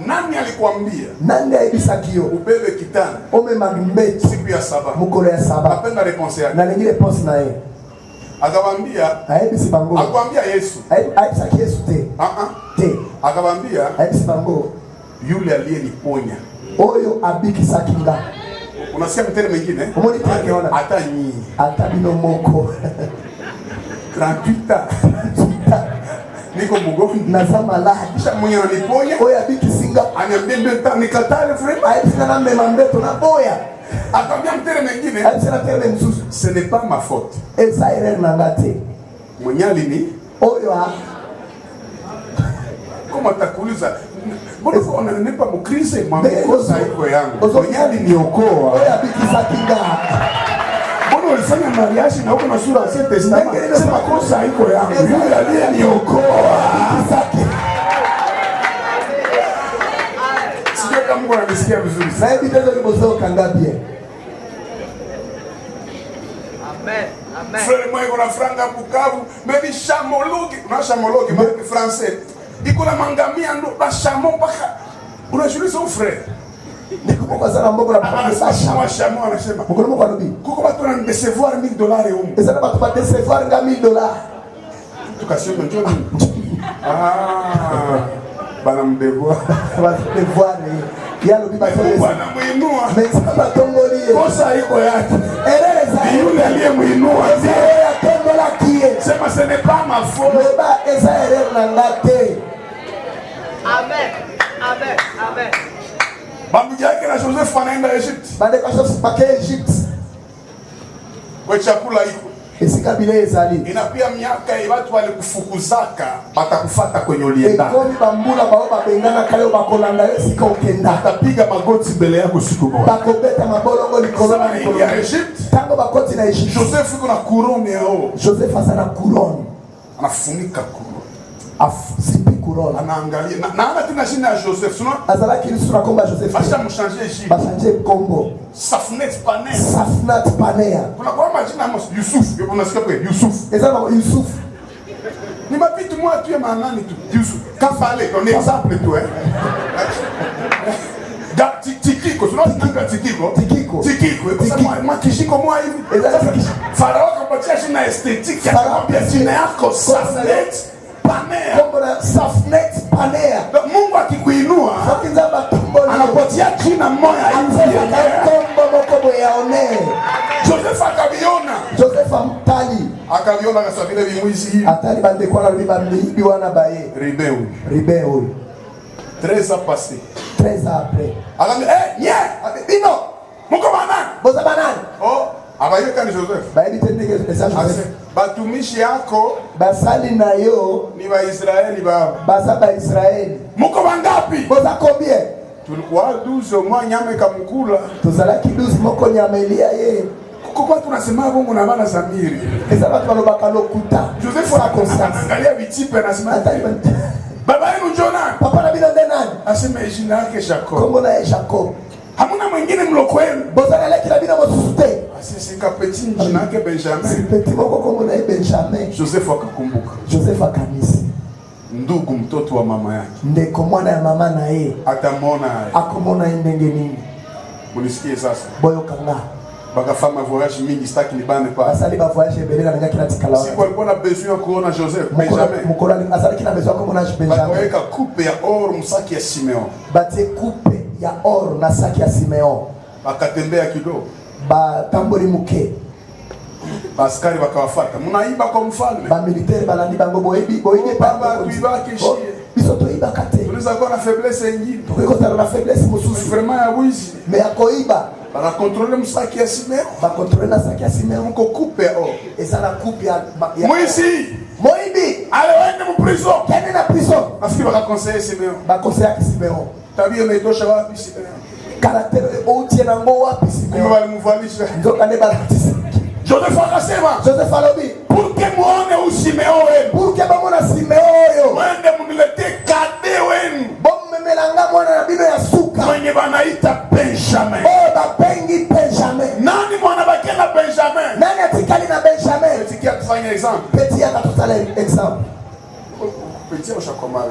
C: nani alikuambia
A: nani aibisakio
C: ubebe kitanda
A: ome magbeti
C: siku ya saba
A: mukolo ya saba
C: napenda reponse yake
A: na lingine post na ye
C: akawambia
A: aibisi bango
C: akwambia Yesu
A: aibisaki Yesu te te
C: akawambia
A: aibisi bango
C: yule aliyeniponya
A: oyo abikisaki nga.
C: Unasikia mtele mwingine?
A: Umoni tunaona
C: hata nyinyi.
A: Hata bino moko.
C: 38 niko mgonjwa.
A: Nazama la.
C: Kisha mwenye ananiponya.
A: Oya biki singa.
C: Aniambia ndio nikatale frema.
A: Aisina na mema mbeto na boya.
C: Akamwambia mtele mwingine.
A: Aisina tele msusu.
C: Ce n'est pas ma faute.
A: Esa erreur na ngate.
C: Mwenye alini.
A: Oyo ha.
C: Kama takuuliza mbona unanipa mkristo makosa iko yangu. Mwenye aliniokoa.
A: Oya biki sakinga.
C: Mbona ulifanya mariashi na uko na sura ya Saint Testament? Sema kosa iko yangu. Yule aliyeniokoa. Sio kama Mungu ananisikia vizuri.
A: Na hivi ndio libozoka ngabie.
D: Amen. Amen.
C: Frère moi iko na franga Bukavu, mais chamologi, na chamologi marque français. Iko na mangamia ndo ba chamo mpaka. Unajuliza au frère?
A: Nikuko sana mboko na pesa
C: chamo anasema.
A: Mkono mko anabi.
C: Kuko watu wana recevoir $1000 huko.
A: Esa na watu pate recevoir nga $1000.
C: Tukasema njoni. Bana mdevoir.
A: Bana mdevoir ni yalo biba tole.
C: Bana muinua.
A: Mesaba tongolie.
C: Kosa iko yake.
A: Ereza
C: yule aliyemuinua.
A: Ya tongola kie.
C: Sema ce n'est pas ma faute.
A: Meba esa erreur na ngate.
D: Amen. Amen. Amen.
C: Babu yake na Joseph anaenda Egypt.
A: Bande kwa Joseph pake Egypt.
C: Kwa chakula iko.
A: Esika bile ezali.
C: Inapia miaka watu walikufukuzaka batakufuata kwenye ulienda.
A: Ekomi bambula bao babengana kale bakolanda esika okenda.
C: Atapiga magoti mbele yako siku moja.
A: Bakobeta mabolongo likolo na likolo
C: ya Egypt.
A: Tango bakoti na Egypt.
C: Joseph yuko na couronne yao.
A: Joseph asana couronne.
C: Anafunika couronne.
A: Sipi couronne.
C: Anaangalia. Na ana tena jina ya Joseph. Sio?
A: Azala kilisu na komba Joseph.
C: Basha mchanger Egypt.
A: Bashanger Kongo.
C: Safnet Panea.
A: Safnat Panea.
C: Kuna kwa majina ya Yusuf. Yuko unasikia kwa Yusuf.
A: Ezana Yusuf.
C: Ni mapitu mwa tu ya manani tu. Yusuf. Kafale, on exemple tu Tikiko, tunaona Tikiko.
A: Tikiko.
C: Sasa makishiko mwa hivi. Farao kapatia jina esthétique. Akamwambia jina yako Safnet Panea.
A: Kongo na Safnet Panea.
C: Mungu akikuinua anapatia jina moja hivi.
A: Kombo moko yaone.
C: Joseph akaviona.
A: Joseph amtali.
C: Akaviona kasa vile vimwizi hivi.
A: Atali bande kwa biba mbibi wana bae. Ribeu.
C: 13 ans passés.
A: 13 ans après.
C: Akamwambia bino. Mko banani?
A: Boza banani?
C: Oh, abayeka ni Joseph.
A: Baidi tendeke esa Joseph.
C: Batumishi yako
A: basali na yo
C: ni wa Israeli baba.
A: Basa ba Israeli.
C: Mko bangapi?
A: Boza combien?
C: Tulikuwa 12 mwa nyame kamkula.
A: Tuzalaki 12 moko nyamelia ye.
C: Kwa tunasema bongo na bana Samiri.
A: Esa watu walobaka lokuta.
C: Joseph anaangalia vitipe anasema baba yenu Jonah.
A: Papa na bila nani?
C: Asema jina yake Jacob.
A: Kongo na Jacob.
C: Hamuna mwingine mloko wenu.
A: Boza na leki na bila mosusute.
C: Asisi kapeti jina yake Benjamin.
A: Petit moko Kongo na Benjamin.
C: Joseph akakumbuka.
A: Joseph akanisi.
C: Ndugu mtoto wa mama yake.
A: Ndeko mwana ya mama na ye.
C: Atamona.
A: Akomona ndenge nini?
C: Munisikie sasa.
A: Boyo kanga.
C: Bakafanya voyage mingi staki libane pa.
A: Asali ba voyage belela na ngaki na tikala.
C: Si kwa alikuwa na besoin kuona Joseph Benjamin.
A: Mukora asali kina besoin kuona Benjamin.
C: Bakaweka coupe ya or msaki ya Simeon.
A: Batie coupe ya or na saki ya Simeon.
C: Bakatembea kidogo.
A: Ba tambori muke.
C: Askari wakawafuata. Mnaiba kwa mfalme.
A: Ba militaire balandi bango boibi
C: baba kuiba kishie.
A: Bisoto iba kate.
C: Tunaweza kuwa na faiblesse nyingine.
A: Tukiko na faiblesse mususu.
C: Vraiment ya wizi.
A: Me akoiba.
C: Bana contrôler msaki ya Simeon.
A: Ba contrôler na saki ya Simeon
C: mko coupe ya or.
A: Esa na coupe ya
C: Moïse.
A: Moibi.
C: Ale wende mu prison.
A: Kende na prison.
C: Nafikiri baka conseiller Simeon.
A: Ba conseiller Simeon.
C: Tabia imetosha wapi Simeon?
A: Caractère outie na ngo wapi Simeon?
C: Kumbe walimvalisha.
A: Ndoka ne balatisa.
C: Joseph akasema.
A: Joseph alobi.
C: Pour que muone usimeon wenu.
A: Pour que bamona Simeon yo.
C: Wende munilete kade wenu.
A: Bommemelanga mwana na bino ya suka.
C: Mwenye
B: baita Benjamin.
A: Oh, babengi Benjamin.
B: Nani mwana bakia na Benjamin?
A: Nani atikali na Benjamin?
B: Petit atufanye exemple.
A: Petit akatutala exemple.
B: Petit ushakoma.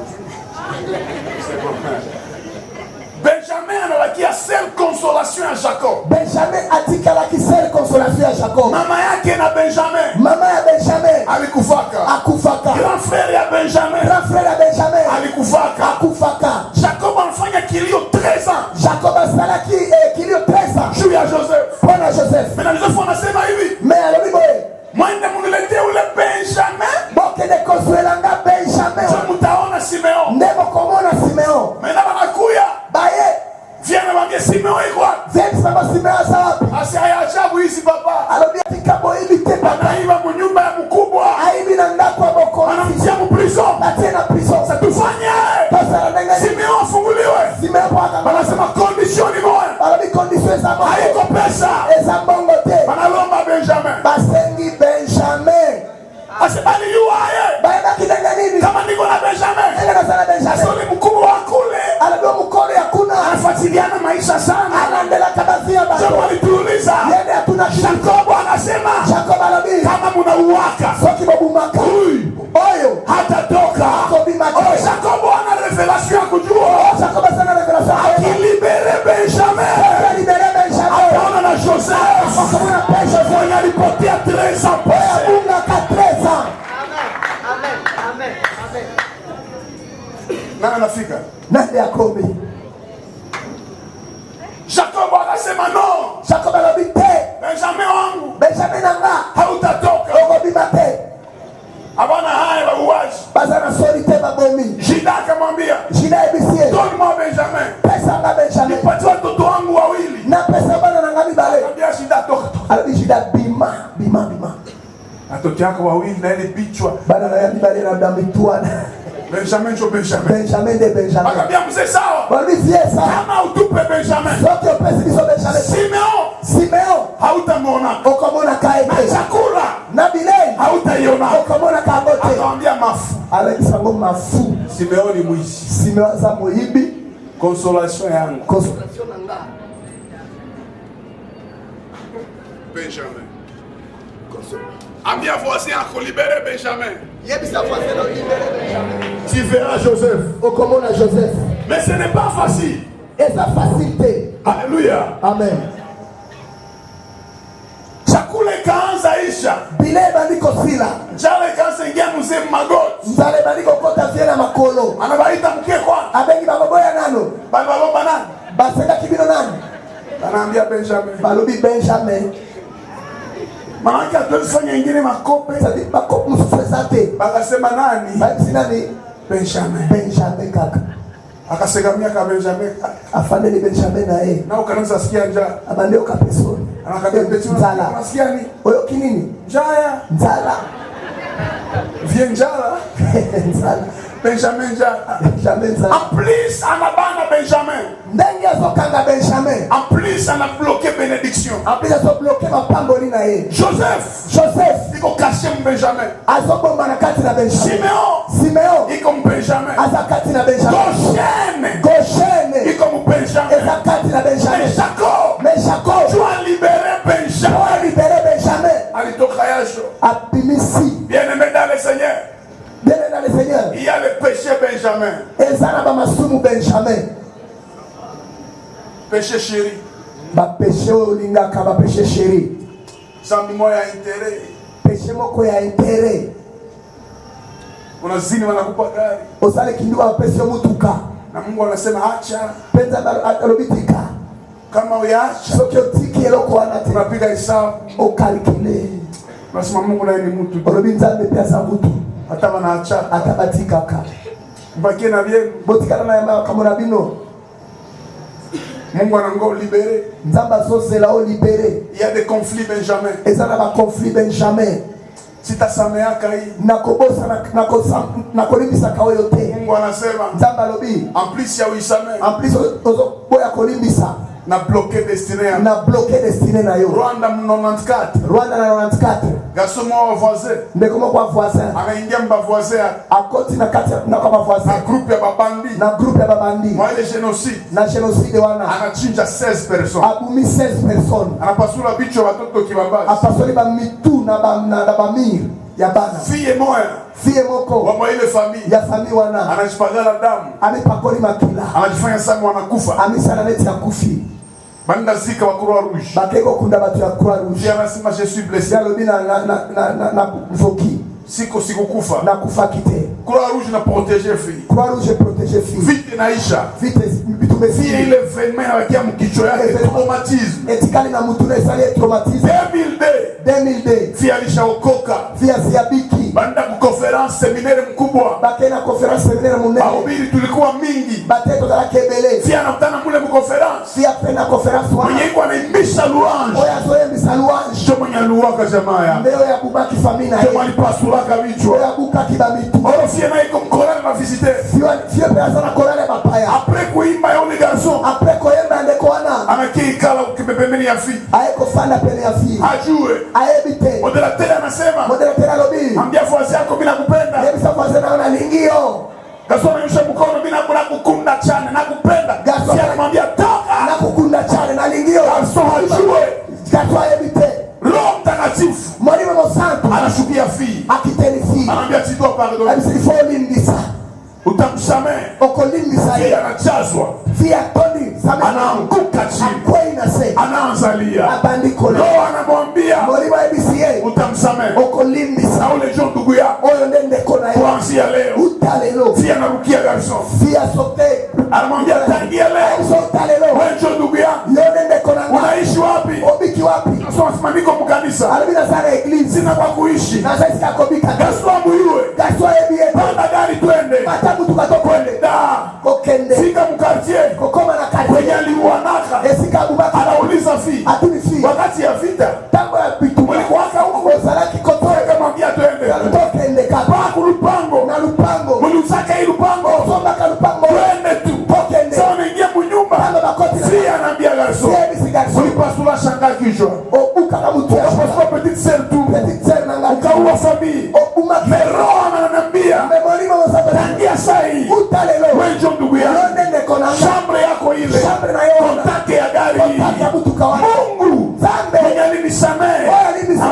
B: Benjamin anabakia seule consolation à Jacob.
A: Benjamin atikala ki seule consolation à Jacob.
B: Mama yake na Benjamin.
A: Mama ya Benjamin
B: Alikufaka.
A: akufaka.
B: Grand frère ya Benjamin.
A: Grand frère ya Benjamin
B: Alikufaka.
A: akufaka.
B: Jacob anafanya kilio 13 ans.
A: Jacob asalaki kilio 13 ans.
B: Juu ya Joseph.
A: Pona Joseph.
B: Maintenant Joseph anasema hivi.
A: Mais alobi boye.
B: Mwende muniletee ule Benjamin.
A: Boke de consolanga Benjamin.
B: Je mutaona Simeon.
A: Ndemo komona Simeon.
B: Maintenant wanakuya.
A: Baye.
B: Viens mwambie Simeon iko wapi?
A: Zeki sama Simeon sawapi.
B: Asi haya ajabu hizi papa.
A: Alobi atikabo hivi te papa.
B: Anaiba mnyumba ya mkubwa.
A: Aibi na ndako ya boko.
B: Anamtia mprison.
A: Batie na prison.
B: Sasa tufanye.
A: Sasa ndenga
B: Simeon afunguliwe.
A: Simeon kwa kama.
B: Wanasema condition ni moja.
A: Alobi condition za bongo.
B: Haiko pesa.
A: Eza bongo te.
B: Wanalomba Benjamin.
A: Basengi Benjamin.
B: Asibali yuaye.
A: Baye bakidanga nini?
B: Kama niko na Benjamin.
A: Ega na sana Benjamin.
B: Sasa ni mkubwa wa kule.
A: Alobi mkono ya kuna.
B: Anafuatiliana maisha sana.
A: Anaendelea kabazia bado.
B: Sasa walituuliza.
A: Yende hatuna kitu.
B: Jacob anasema.
A: Jacob alobi.
B: Kama mnauaka.
A: Soki babu maka. Oyo.
B: Hatatoka.
A: Kobi maka.
B: Oh, Jacob ana revelation ya kujua.
A: Jacob sana revelation.
B: Akilibere Benjamin.
A: Libere Benjamin.
B: Akaona na Joseph.
A: Akaona pesa
B: Mwenye alipotea 13 ans.
A: ya bunga ka 13 ans.
D: Amen. Amen. Amen.
B: Nani anafika?
A: Nani akobi?
B: Jacob akasema no.
A: Jacob alobi te.
B: Benjamin wangu.
A: Benjamin nanga.
B: Hautatoka.
A: Okobi mate.
B: Abana haya babuaji.
A: Bazana soli te babomi.
B: Jida akamwambia.
A: Jida ebisie.
B: Donne-moi Benjamin.
A: Pesa nga Benjamin.
B: Nipatie watoto wangu wawili.
A: Na pesa bana nanga bibale.
B: Akamwambia Jida toka.
A: Alobi Jida bima.
B: Watoto yako wawili na ile bichwa.
A: Bana na ya bibale na mdamituana.
B: Benjamin jo Benjamin.
A: Benjamin de Benjamin.
B: Akamwambia mzee sawa.
A: Bali vie sa.
B: Kama utupe Benjamin.
A: Soki opesi biso Benjamin. Simeon.
B: Hautamwona.
A: Okomona kaete.
B: Chakula.
A: Na bilei.
B: Hautaiona.
A: Okomona kabote.
B: Akamwambia mafu.
A: Alekisango mafu.
B: Simeon ni mwishi.
A: Simeon za moyibi.
B: Consolation yangu.
A: Consolation nanga.
B: Benjamin. Ambia voisin yako libere Benjamin.
A: Yebisa voisin no libere Benjamin.
B: Tu verras Joseph.
A: Okomona Joseph.
B: Mais ce n'est pas facile.
A: Et sa facilité.
B: Alléluia.
A: Amen.
B: Chakula ikaanza isha.
A: Bile bandiko sila.
B: Njala ikaanza ingia mzee magoti.
A: Nzale bandiko kota fiena makolo.
B: Anabaita mke kwa.
A: Abengi baboboya nano.
B: Balomba nani?
A: Basenda kibino nani?
B: Anaambia Benjamin.
A: Balobi Benjamin.
B: Maana tulifanya ingine makope.
A: Sadi makope msufresate.
B: Bakasema nani?
A: Basi nani?
B: Benjamin.
A: Benjamin kaka.
B: Akasegamia ka Benjamin.
A: Afande ni Benjamin na yeye.
B: Na ukaanza sikia njaa.
A: Abande ukapeso.
B: Anakabia Benjamin.
A: Nzala.
B: Unasikia nini?
A: Oyo kinini?
B: Njaa.
A: Nzala.
B: Vient njala.
A: Nzala.
B: Benjamin njala.
A: Benjamin nzala.
B: En plus anabana Benjamin.
A: Ndenge azokanga Benjamin.
B: En plus ana bloqué bénédiction.
A: En plus azobloqué mapamboli na ye.
B: Joseph iko caché Benjamin.
A: Azobomba na kati na Benjamin. Simeon
B: iko Benjamin.
A: aza kati na Benjamin. Goshen
B: iko Benjamin.
A: Eza kati na Benjamin. Jacob
B: tu as libéré Benjamin. Alitoka yasho.
A: Abimisi.
B: Bien-aimé dans le Seigneur.
A: Bien-aimé dans le Seigneur.
B: Il y a le péché Benjamin.
A: Eza na bamasumu Benjamin.
B: Péché chéri.
A: Ba péché olingaka ba péché chéri.
B: Zambi moya intérêt.
A: Péché moko ya intérêt.
B: Unazini wanakupa gari.
A: Osale kinduwa pesa mutuka.
B: Na Mungu anasema acha.
A: Penza alobitika.
B: Kama uyaacha.
A: Sokyo tiki eloko anate.
B: Unapiga hesabu.
A: O calcule.
B: Unasema Mungu naye ni mtu.
A: Olobinza mepia za mtu.
B: Hata wanaacha.
A: Atabatika ka.
B: Mbakie na vyenu.
A: Botikana na yama kama bino.
B: Mungu anango libéré.
A: Nzamba zose la o libéré.
B: Il y a des conflits Benjamin.
A: Ezana ba conflit Benjamin.
B: Sitasameaka hii.
A: Nakobosa nakolimbisa kawo yote.
B: Mungu anasema.
A: Nzamba lobi.
B: En plus ya uisamee.
A: En plus ozo boya kolimbisa.
B: Na bloqué destiné.
A: Na bloqué destiné na yo.
B: Rwanda 94.
A: Rwanda na 94.
C: Garçon moi voisin.
A: Ndeko moko wa voisin.
C: Anaingia mba voisin.
A: Akoti na kati na kwa voisin.
C: Na groupe ya babandi.
A: Na groupe ya babandi.
C: Moi le génocide.
A: Na génocide wana.
C: Anachinja 16 personnes.
A: Abumi 16 personnes.
C: Anapasula bicho watoto kibambazi.
A: Apasoli ba mitu na ba mir ya bana.
C: Fille moya.
A: Fille moko.
C: Wama ile famille.
A: Ya famille wana.
C: Anajipagala damu.
A: Amepakoli makila.
C: Anajifanya samu anakufa.
A: Amisana neti ya kufi.
C: Banda zika wa Croix Rouge.
A: Bakeko kunda batu ya Croix Rouge.
C: Dia anasema je suis blessé.
A: Ya lobi na voki.
C: Sikukufa.
A: Na kufa kite.
C: Croix Rouge na protéger fille.
A: Croix Rouge protéger fille.
C: Vite naisha.
A: Vite bitume
C: fille ile événement ya mkicho yake traumatisme.
A: Etikali na mtu na isali traumatisme. 2002.
C: Fille alishaokoka.
A: Fille asiabiki.
C: Banda ku conference seminaire mkubwa.
A: Bakena conference seminaire munene.
C: Mahubiri tulikuwa mingi.
A: Bateto za kebele.
C: Fille anakutana mule mu conference.
A: Fille apenda conference wana.
C: Mwenye kwa anaimbisha louange.
A: Oya zoembisa louange.
C: Sio mwenye luwaka jamaa ya.
A: Mbeo ya kubaki famina.
C: Sio mali pasulaka vichwa.
A: Ya buka kibamitu.
C: Oro fille na iko mkorale na visiter.
A: Fille pesa na korale bapaya.
C: Après kuimba ya ule garçon.
A: Après koyemba ndeko wana.
C: Anakikala ukipembeni ya fille.
A: Aeko fanda pene ya fille.
C: Ajue.
A: Aebite.
C: Moderateur anasema.
A: Moderateur alobi.
C: Ambia fuasi yako bila kupenda.
A: Yebi safaze na una lingio.
C: Garçon ananyosha mkono bila kukunda chane na kupenda.
A: Garçon
C: anamwambia toka.
A: Na kukunda chane na lingio.
C: Garçon ajue.
A: Garçon aebite.
C: Roho Mtakatifu.
A: Mwalimu Mosanto.
C: Anashukia fille.
A: Akiteni fille.
C: Anamwambia tu dois pardonner.
A: Abisifoli ndisa.
C: Utamsamehe.
A: Okolindisa
C: Fille anachazwa.
A: Fille atoni.
C: Anaanguka chini.
A: Akwe inase.
C: Anaanzalia.
A: Abandiko.
C: Roho anamwambia.
A: Mwalimu ABCA.
C: Utamsamehe.
A: Okolindisa.
C: Na ule John ndugu yako.
A: Oyo ndende kona yao.
C: Kuanzia leo.
A: Utalelo.
C: Fille anarukia garçon.
A: Fille asote.
C: Anamwambia tangia leo.
A: Utalelo.
C: Wewe John ndugu yako.
A: Yo ndende kona yao.
C: Unaishi wapi?
A: Obiki wapi?
C: Sasa simamiko mkanisa.
A: Alibina sana eglise.
C: Sina kwa kuishi.
A: Na sasa sikakobika.
C: Gaswa muiwe.
A: Gaswa ebiye.
C: Panda gari twende.
A: Matamu tukatokwende.
C: Da.
A: Kokende.
C: Fika mkartie.
A: Kokoma na kati.
C: Kwenye aliuanaka.
A: Esika bubaka.
C: Anauliza fi.
A: Atuni fi.
C: Wakati ya vita.
A: Tango ya pitu.
C: Mlikuwaka huko.
A: Salaki kotoe.
C: Kama mbia twende.
A: Tokende kapa.
C: Paku lupango.
A: Na lupango.
C: Mliusaka hii lupango.
A: Somba ka lupango.
C: Twende tu.
A: Tokende.
C: Sasa unaingia mnyumba.
A: Kama bakoti.
C: Si anaambia garçon.
A: Si garçon.
C: Ulipasula shanga kichwa.
A: Obuka kama mtu.
C: Ukapasula petite sœur tu.
A: Petite sœur nanga.
C: Ukaua famille.
A: Obuma.
C: Mero ananiambia.
A: Memori mama sabata.
C: Tangia sai.
A: Utalelo.
C: Wewe ndio ndugu yangu.
A: Ndende kona.
C: Chambre yako ile.
A: Chambre na yona.
C: Kontate ya gari.
A: Kontate ya mtu kawa.
C: Mungu.
A: Zambe.
C: Mwenye alinisamehe.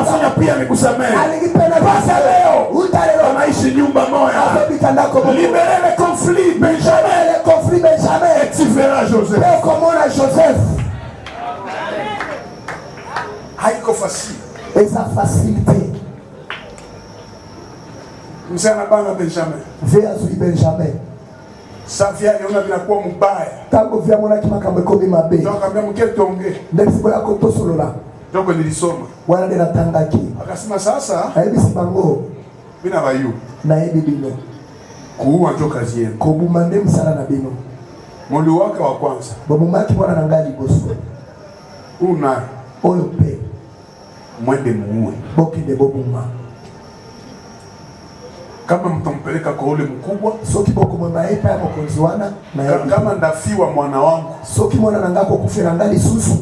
C: Afanya pia nikusamehe.
A: Alikipenda
C: Basa leo.
A: Utalelo.
C: Anaishi nyumba moja.
A: Azobika ndako.
C: Libérez le conflit. Benjamin.
A: Le conflit Benjamin.
C: Et tu verras Joseph.
A: Leo komona Joseph.
C: Haiko facile.
A: Esa facilité.
C: Msana bana Benjamin.
A: Vea zui Benjamin.
C: Savia yona vinakuwa mbaya.
A: Tango vya mwana kimakambo komi mabe.
C: Donc ambia mketo ongee.
A: Ndesibo yako tosolola.
C: Donc nilisoma.
A: Wana de natangaki.
C: Akasema sasa.
A: Aibi sibango.
C: Bina bayu.
A: Na ebi bino.
C: Kuua ndio kazi yenu.
A: Kobumande msala na bino.
C: Moli wake wa kwanza.
A: Babumaki mwana nangali boso.
C: Una.
A: Oyo pe.
C: Mwende muue.
A: Boki de bobuma.
C: Kama mtampeleka kwa ule mkubwa,
A: soki boko mwana epa ya mokonzi wana na
C: kama ndafiwa mwana wangu,
A: soki mwana nangako kufera ngali susu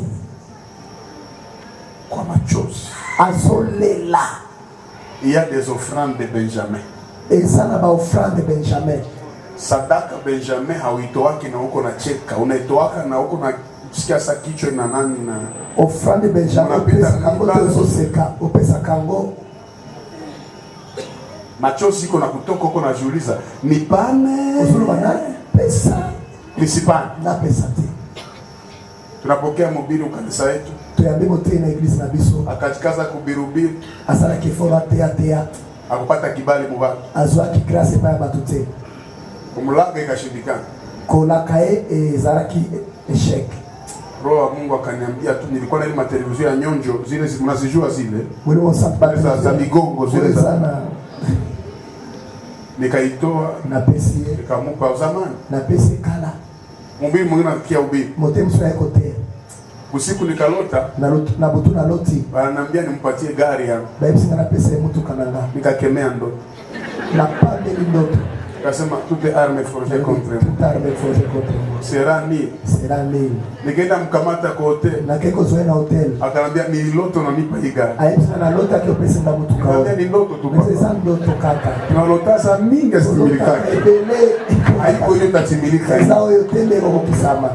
C: kwa machozi
A: azolela.
C: Il y a des offrandes de Benjamin.
A: Esana ba offrande de Benjamin.
C: Sadaka Benjamin hauitoaki na uko na cheka, unaitoaka na uko na sikia sa kichwa na nani na
A: offrande de Benjamin pesa kango tozo seka, opesa kango
C: machozi iko na kutoka uko na jiuliza nipane
A: uzuru bana pesa
C: nisipane
A: na pesa te.
C: Tunapokea mhubiri kanisa yetu,
A: tuyambe mote na eglise na biso
C: akatikaza kubirubiri
A: asala kifora tea
C: akupata kibali mubaki
A: azwa ki grâce pa batute
C: kumulaga ikashindikana
A: kolakae ezaraki échec.
C: Roho wa Mungu akaniambia tu, nilikuwa na ile matelevizion ya nyonjo zile mnazijua zile za migongo zile
A: sana,
C: nikaitoa
A: na pesi
C: nikamupa zamani
A: na pesi kala
C: mhubiri mwingine anakia ubiri
A: motem sura yako te
C: usiku nikalota
A: na butu na loti
C: wananiambia nimpatie gari yangu
A: baibisi na pesa mtu kananga
C: nikakemea ndo
A: na pande ndoto
C: Akasema toute arme forgée contre moi
A: toute arme forgée contre moi
C: sera nil.
A: sera nil.
C: Nikaenda mkamata kwa hotel.
A: Na keko zoe na hotel.
C: Akanambia ni loto na nipa hii gari.
A: Aipisa na lota kio pesa na mtu kao.
C: Akanambia ni loto tu.
A: Mese za ndoto kaka.
C: Na lota za mingi zitimilika.
A: Ebele.
C: Haiko hiyo tatimilika.
A: Zao yote ndego kukisama.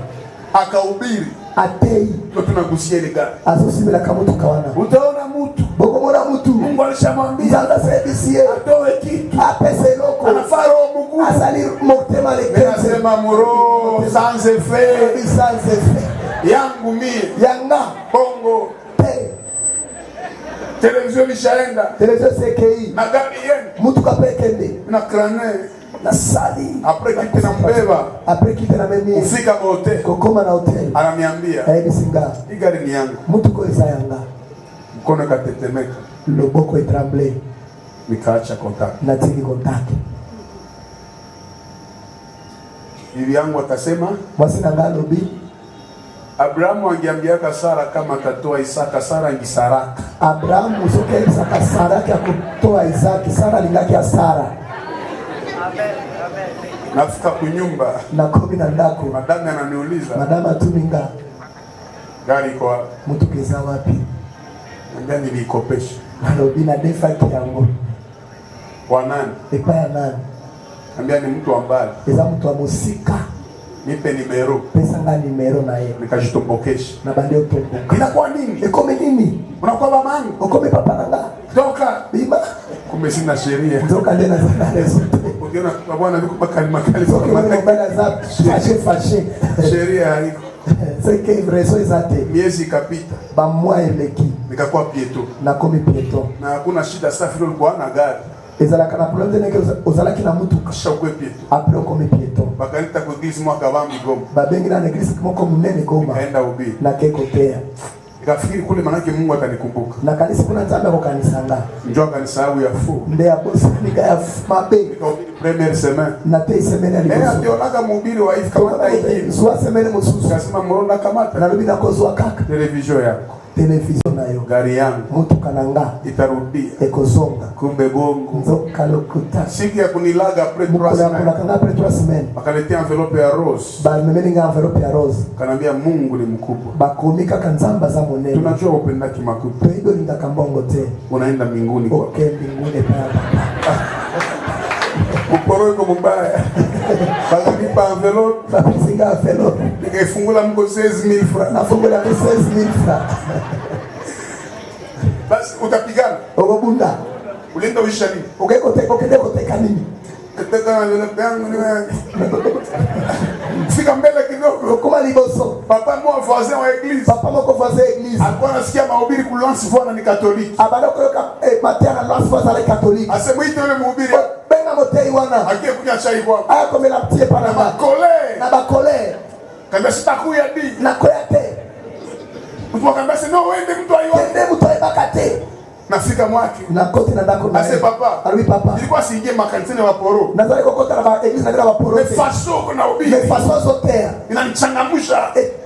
C: Akahubiri.
A: Atei.
C: Ndio tunagusia ile gari.
A: Asosimela kama mtu kawana.
C: Utaona mtu.
A: Boko mora mtu.
C: Mungu alishamwambia
A: Nzanga saidisiye.
C: atoe kitu.
A: Apese loko.
C: Anafaro Mungu.
A: Asali moktema lekete.
C: Nasema muro sans effet.
A: Sans effet.
C: Yangu mie.
A: Yanga.
C: Bongo.
A: Hey.
C: Television ishaenda.
A: Television CKI.
C: Na gari yenu.
A: Mtu kapekende.
C: Na crane.
A: Na sali.
C: Après kitu na mbeba.
A: Après kitu na mimi.
C: Ufika kwa hotel.
A: Kokoma na hotel.
C: Ananiambia.
A: Bisinga.
C: Hii gari ni yangu.
A: Mtu kwa isa yanga.
C: Mkono katetemeka.
A: Loboko etremble.
C: Nikaacha contact.
A: Na tiki contact.
C: Bibi yangu akasema,
A: mwasi na ngalobi.
C: Abrahamu angeambiaka Sara kama atatoa Isaka, Sara angisaraka.
A: Abrahamu usoke Isaka Sara kia kutoa Isaki, Sara lingaki ya Sara.
D: Amen. Amen.
C: Nafika kunyumba.
A: Na komi na ndako.
C: Madame ananiuliza.
A: Madame atuminga.
C: Gari kwa
A: mtu keza wapi?
C: Nambia nilikopesha.
A: Nalobi na defa kiango.
C: Kwa nani?
A: Epa ya nani?
C: Nambia ni mtu wa mbali.
A: Eza mtu wa musika.
C: Nipe nimero.
A: Pesa nga nimero na ye.
C: Nikajitombokesha.
A: Na bande utomboka.
C: Inakuwa nini?
A: Ekome nini?
C: Unakuwa bamangu.
A: Ukome papa nanga.
C: Toka.
A: Bima.
C: Kumbe sina sheria.
A: Toka ndena za rezo.
C: Ukiona bwana niko makali.
A: Toka mbona za fashe.
C: Sheria haiko.
A: Seke rezo izate.
C: Miezi ikapita.
A: Ba mwa eleki.
C: Nikakuwa pieto.
A: Na komi pieto.
C: Na hakuna shida safi ulikuwa na gari.
A: Ezalaka na problème neke ozalaki na mutu
C: Kisha ukwe pieto.
A: après komi pieto.
C: Bakanita kwa eglise mwaka bambi Goma.
A: Babengi na eglise moko munene Goma.
C: Kaenda ubi.
A: Na kekotea.
C: Nikafikiri kule manake Mungu atanikumbuka.
A: Na kanisa kuna nzambe kwa kanisa nga.
C: Njoo kanisahau ya fu.
A: Nde ya bosi nika ya mabe.
C: Nikahubiri première semaine.
A: Na te semaine ya liboso.
C: Ationaka mhubiri wa hivi kama hii.
A: Soit semaine mususu.
C: Kasema mronda kamata.
A: Na lubi na kozwa kaka.
C: Television yako.
A: Television nayo.
C: Gari yangu.
A: Mutu kananga.
C: Itarudia.
A: Ekozonga.
C: Kumbe bongo.
A: Nzoka lokuta.
C: Siku ya kunilaga après 3 semaines.
A: Kuna kanga après 3 semaines.
C: Wakaletea envelope ya rose.
A: Ba memeni nga envelope ya rose.
C: Kanambia Mungu ni mkubwa.
A: Bakomika kanzamba za monene.
C: Tunajua upenda kimakuta.
A: Peido linga kambongo te.
C: Unaenda mbinguni kwa.
A: Okay, mbinguni papa.
C: Kuporoko mbaya. Bakanipa envelope.
A: Bapisinga envelope.
C: Nikaifungula mko 16,000 francs.
A: Nafungula 16,000 francs.
C: Basi utapigana.
A: Ogobunda.
C: Ulienda uisha nini?
A: Ukende koteka nini?
C: Kataka envelope yangu ni wewe. Fika mbele kidogo.
A: Ukuma liboso.
C: Papa moi voisin wa église.
A: Papa moko voisin église.
C: Alikuwa anasikia mahubiri ku Lance Fona ni Katoliki.
A: Abado koyoka matera Lance Fona za Katoliki.
C: Asemwite yule mhubiri.
A: Benga motei wana.
C: Akie kunya chai kwako.
A: Aya komela mtie pana ba.
C: Kole.
A: Na bakole.
C: Kamba sitakuya di.
A: Na koyate.
C: Mtu akamba no wende mtu ayo.
A: Kende mtu ayebakate.
C: Nafika mwake.
A: Na koti na ndako na.
C: Ase papa.
A: Alui papa.
C: Ilikuwa siingie makanisani wa poro.
A: Nazali kokota na ba église na ba poro.
C: Mefaso kuna ubiri.
A: Mefaso zote.
C: Inanichangamsha.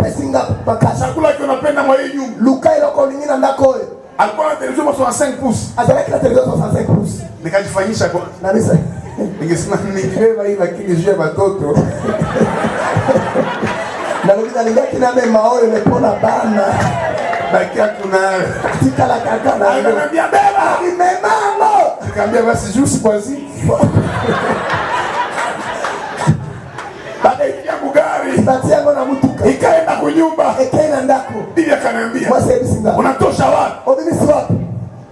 A: Pesinga bakasha.
C: Chakula kio napenda mwa hii nyumba.
A: Luka iloko lingina ndako.
C: Alikuwa na television kwa 65 pouces.
A: Azalaki na television 65 pouces.
C: Nikajifanyisha kwa.
A: Na misa.
C: Ningesema nikibeba hii lakini juu ya watoto.
A: Na lugha lingaki na mema maoyo imepona bana.
C: Bakia kuna
A: Tika la kaka na.
C: ananiambia beba.
A: Nimemango.
C: Nikamwambia basi juice kwa zi. Baada ya Bugari.
A: Bati yangu na mtuka.
C: Ikaenda kunyumba.
A: Ekena ndako.
C: Bibi akaniambia.
A: Mwase bisinga.
C: Unatosha wapi?
A: Obimisi wapi?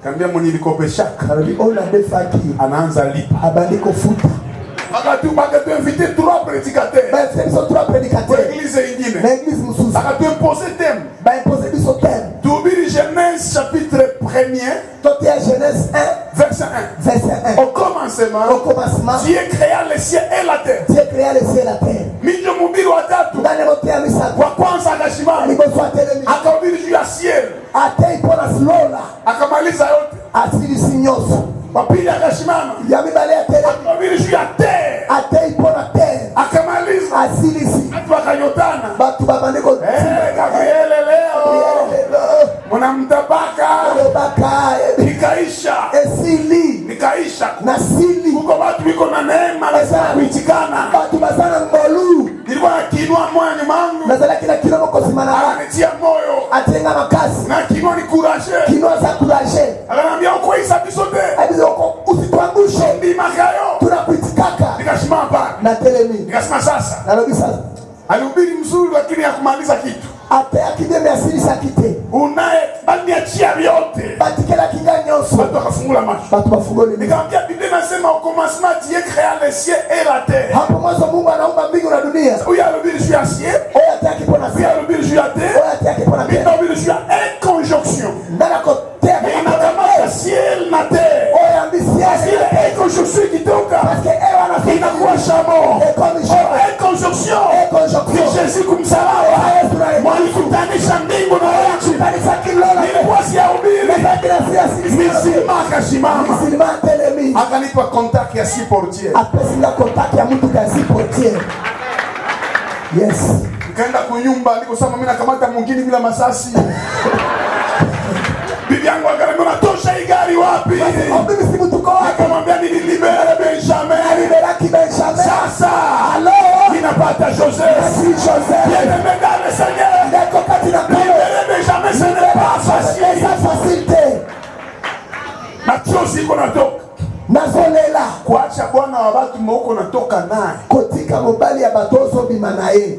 C: Kaambia mwenye nilikopeshaka.
A: Nalobi ona defaki.
C: Anaanza lipa.
A: Abandiko futa.
C: Akatu inviter 3 prédicateurs.
A: Ba sema 3
C: Kwa
A: prédicateurs.
C: église ingine.
A: Na église mususu.
C: Akatu imposer thème.
A: Ba imposer biso thème.
C: Tuhubiri Genèse chapitre 1er
A: Totia Genèse 1
C: verset 1.
A: verset 1.
C: Au commencement,
A: Au commencement,
C: Dieu créa les cieux et la terre.
A: Dieu créa les cieux et la terre.
C: Mijo mhubiri wa tatu.
A: Ndani motia misatu.
C: Wa kwanza akasimama.
A: Aliboso atelemi.
C: Akahubiri juu ya ciel.
A: Atei pona slola.
C: Akamaliza yote.
A: Asili sinyoso.
C: Wa pili akasimama.
A: Ya mibale atele.
C: Akahubiri juu ya terre.
A: Atei pona terre.
C: Akamaliza.
A: Asili si.
C: Watu wakanyotana.
A: Batu babandiko.
C: Gabriele leo. Mnamtabaka.
A: Baka.
C: Nikaisha.
A: Esili.
C: Nikaisha.
A: Na sili.
C: Kuko watu wiko na neema la
A: Esa
C: anasimama nyuma yangu.
A: nazala kila kilomo kosimana
C: Ananitia moyo.
A: atenga makasi
C: Na kinwa ni courage.
A: kinwa za kuraje
C: Akanambia uko isabi sote.
A: abizoko usituangushe
C: Ndi makayo.
A: tunakuitikaka
C: Nikasimama pale.
A: na telemi
C: Nikasema sasa.
A: nalobi sasa
C: Alihubiri mzuri lakini hakumaliza kitu.
A: ate akideme asirisa kite
C: Unaye baniachia vyote.
A: batikela kinga nyonso
C: Watu wakafungula macho.
A: batu bafungole ni
C: Nikamwambia Biblia inasema au commencement Dieu créa les cieux et la terre.
A: hapo mwanzo Mungu anaumba mbingu na dunia
C: Huyu alihubiri juu ya cieux.
A: oya ataki pona
C: Huyu
A: sia
C: alihubiri juu ya terre.
A: oya ataki pona
C: Mimi
A: pia
C: nahubiri juu ya inconjonction.
A: ndana kotea
C: Inakamata ciel na terre.
A: oya mbisia
C: Ile inconjonction ikitoka
A: parce que ewa na
C: inakuwa shamo.
A: Inconjonction.
C: Inconjonction.
A: Inconjonction.
C: Ni Yesu kumsalaba. Mwalikutanisha mbingu na nchi.
A: kanisa kilola
C: Nilikuwa siyahubiri.
A: bakira sia
C: Mizima akasimama.
A: Musulman telemi
C: Akanipa contact ya si portier.
A: apesi la contact ya mtu kazi portier yes
C: Nikaenda kunyumba nikosema mimi nakamata mwingine bila masasi. Bibi yangu akaniambia unatosha hii gari wapi?
A: mimi si mtu kwa wake
C: Akamwambia nilibere Benjamin.
A: aliberaki Benjamin
C: Sasa
A: allo
C: ninapata Joseph.
A: si Joseph
C: Bien-aimé dans le Seigneur.
A: ndeko kati na pale
C: Libérer Benjamin ce n'est pas facile.
A: sa facilité
C: Na chozi iko natoka.
A: nazolela
C: Kuacha bwana wa watu mwoko natoka naye.
A: kotika mobali ya batozo bima na ye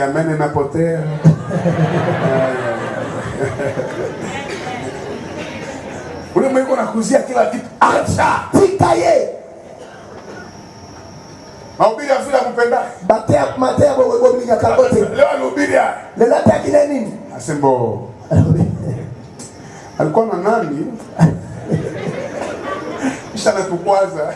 C: Amen napotea. Ule mwiko nakuzia kila kitu. Acha.
A: tika ye
C: Mahubiri ya vile mpenda.
A: matea bobo bilinga kabote
C: Leo alihubiri haya.
A: lelata kile nini
C: Asembo. Alikuwa na nani? Kisha natukwaza.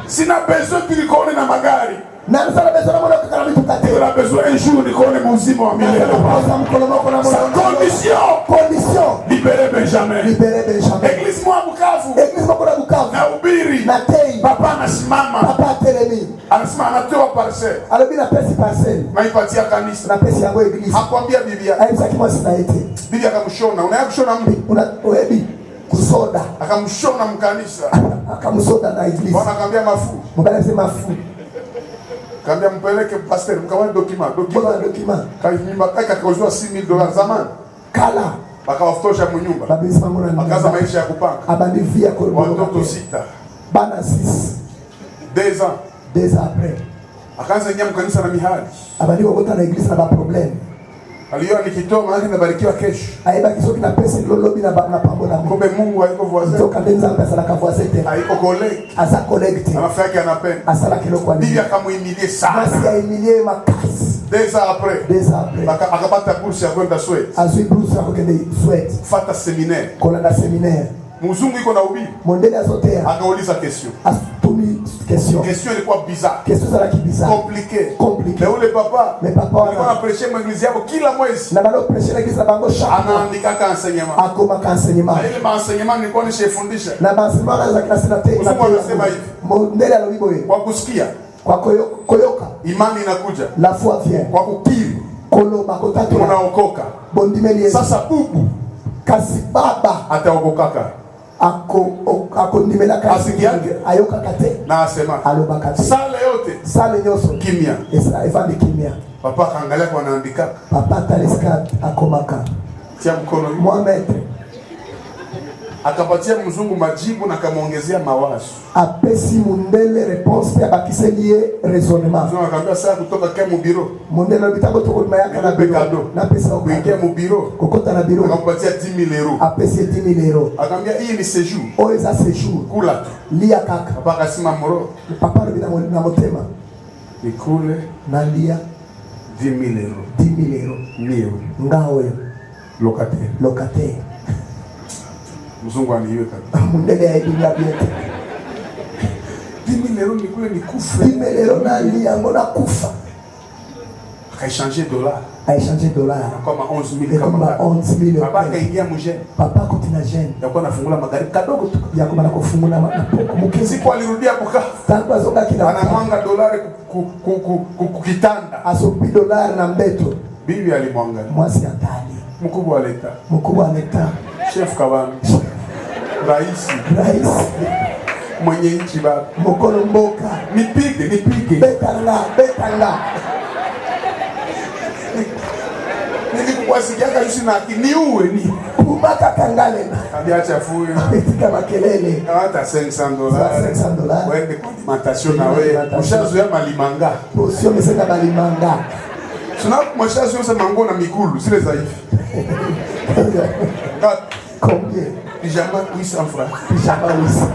C: Sina besoin tulikone na magari.
A: na msala bezona mwana kakala mitu kate
C: Sina besoin un jour nikone muzima wa milele.
A: Sa mkono moko na mwana
C: Sa condition.
A: condition
C: Libérer Benjamin.
A: libere Benjamin
C: Église moi Bukavu.
A: église moko na Bukavu
C: Na ubiri.
A: na tei
C: Papa anasimama.
A: papa telemi
C: Anasema anatoa parcelle.
A: alobi na pesi parcelle
C: Naipatia kanisa.
A: na pesi yango église
C: Hakwambia Biblia.
A: aibisaki mwasi na ete
C: Biblia akamshona. Unaya kushona mtu.
A: una oebi kusoda
C: Akamshona mkanisa.
A: akamusoda na église
C: Bwana akamwambia mafu.
A: mobali sema fu
C: Kaambia mpeleke pasteur mkamani document.
A: bona document
C: Kanyumba kaka kauzwa $6,000 zamani.
A: kala
C: Bakawafutosha munyumba.
A: babisi mangona
C: Akaanza
A: na
C: maisha ya kupanga.
A: abandi via ko
C: Watoto 6.
A: bana 6
C: 2 ans.
A: 2 ans après
C: Akaanza ingia mkanisa na mihali.
A: abandi wokota na église na ba problème
C: Aliona nikitoa maana nabarikiwa kesho.
A: ayeba kisoki na pesi lolobi na pambo na
C: Kumbe Mungu haiko voisin.
A: nzoka ndenza mpesa na kavoise te
C: Haiko collègue.
A: asa collecte
C: Rafiki yake anapenda.
A: asala kilo kwa
C: Bibi
A: nini
C: akamuimilie
A: masi
C: sana.
A: ya emilie makasi
C: 2 ans après.
A: 2 ans après
C: Akapata kursi ya kwenda Sweden.
A: azui bruce akokende souhaite
C: Fata seminaire.
A: kolanda séminaire
C: Mzungu iko na ubiri.
A: mondele azotea
C: Akauliza question.
A: asutumi question
C: Question ilikuwa bizarre.
A: question zala kibisa
C: Compliqué.
A: compliqué
C: Na ule papa.
A: mais papa
C: Alikuwa
A: wana
C: anaprêcher mweglizi yako kila mwezi.
A: na balo prêcher l'église na bango chaque mois
C: Anaandika ka enseignement.
A: akoma ka enseignement
C: Na ile maenseignement nilikuwa nishafundisha.
A: na enseignement za kila sina te
C: Mungu anasema hivi.
A: mondele alobi boye
C: Kwa kusikia
A: kwa koyoka
C: imani inakuja.
A: la foi vient
C: Kwa kukiri
A: koloba kotatu
C: unaokoka.
A: bondimeli yesu
C: Sasa bubu
A: kasi baba
C: ataokokaka
A: akondimela kasi
C: Asikiake.
A: ayokaka te
C: na asema
A: alobaka te
C: sala yote
A: sale nyonso
C: kimya.
A: evandi kimia
C: Papa kaangalia kwa anaandika.
A: papa talisika akomaka
C: Tia mkono hivi.
A: mohamed
C: Akapatia mzungu majibu na akamwongezea mawazo.
A: apesi mundele réponse pe abakiseli ye raisonnement
C: Mzungu akamwambia sasa kutoka kwa mu bureau.
A: mundele lobitango tokomayaka na
C: Nikupe
A: biro
C: kado.
A: napesa
C: Kuingia mu bureau.
A: kokota na biro
C: Akampatia 10,000 euros.
A: apesi ye 10 000 euros
C: Akamwambia hii ni séjour.
A: oyo eza séjour
C: Kula tu.
A: lia kaka
C: Papa akasema moro.
A: papa alobi na motema
C: Nikule
A: nalia
C: 10,000 euros.
A: 10 000 euros
C: Ndio.
A: nga oyo
C: Locataire.
A: locataire
C: Mzungu aniweka.
A: mundele ayebilia biete
C: 10,000 euros nikule nikufe.
A: 10 000 euros nalia yango nakufa
C: Akaichange dollar.
A: aechange dollar
C: Kama 11,000
A: ekoma
C: kama.
A: 11 000
C: Papa
A: euros
C: akaingia mjeni.
A: papa kotina jeune
C: Yakuwa nafungula magari kadogo tu.
A: yakoma na kofungula na poko mukezi
C: Siku alirudia kukaa.
A: tangu azongaki na
C: Anamwanga dolari kukitanda.
A: asopi dollar na mbeto
C: Bibi alimwangalia.
A: mwasi atali
C: Mkubwa wa leta.
A: mkubwa wa leta
C: Chef Kabambi. Rais.
A: rais
C: Mwenye nchi baba.
A: mokolo mboka
C: Nipige.
A: betanga
C: Nilikuwasikiaka yusi na niuwe ni
A: Ubaka kangale.
C: abiacha fuyo
A: Tika makelele.
C: hata $500
A: $500.
C: wende kwa alimentation na wewe ushazoea malimanga
A: Sio mesenda balimanga.
C: Sina mshazoea mango na mikulu zile za hivi.
A: Combien?
C: Pyjama 800 francs.
A: Pyjama 800.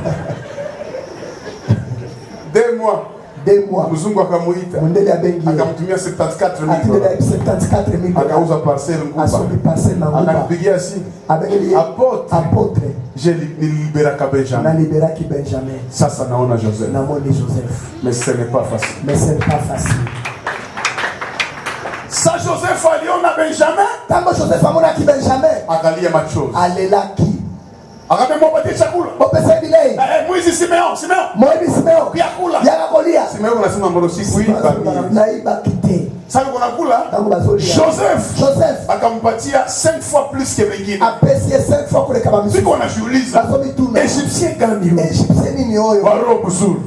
C: 2 mois.
A: 2 mois.
C: Mzungu akamuita.
A: Mondele abengi.
C: Akamtumia 74,000.
A: Atendele 74,000.
C: Akauza parcelle ngupa.
A: Asobi parcelle na ngupa.
C: Akanipigia simu.
A: Abengeli apôtre.
C: Je libéraka
A: Na
C: Benjamin.
A: liberaki Benjamin.
C: Sasa naona Joseph.
A: Namoni Joseph.
C: Mais ce n'est pas facile.
A: Mais ce n'est pas facile.
C: Sa Joseph aliona Benjamin.
A: Tango Joseph amona ki Benjamin.
C: Akalia machozi.
A: Alelaki.
C: Akamwambia mpatie chakula.
A: Bopesa bilei.
C: Mwizi Simeon.
A: Moibi Simeo.
C: Pia kula.
A: Yaka kolia.
C: Simeon anasema mbona siku hii
A: naiba kite.
C: sasa kuna kula.
A: Tango bazolia. Joseph
C: akampatia 5 fois plus que wengine.
A: Apesie 5 fois kule kama mzuri.
C: Siko wanajiuliza.
A: Bazomi tuna.
C: Egyptien gani huyo?
A: Egyptien nini hoyo?
C: Wa roho mzuri.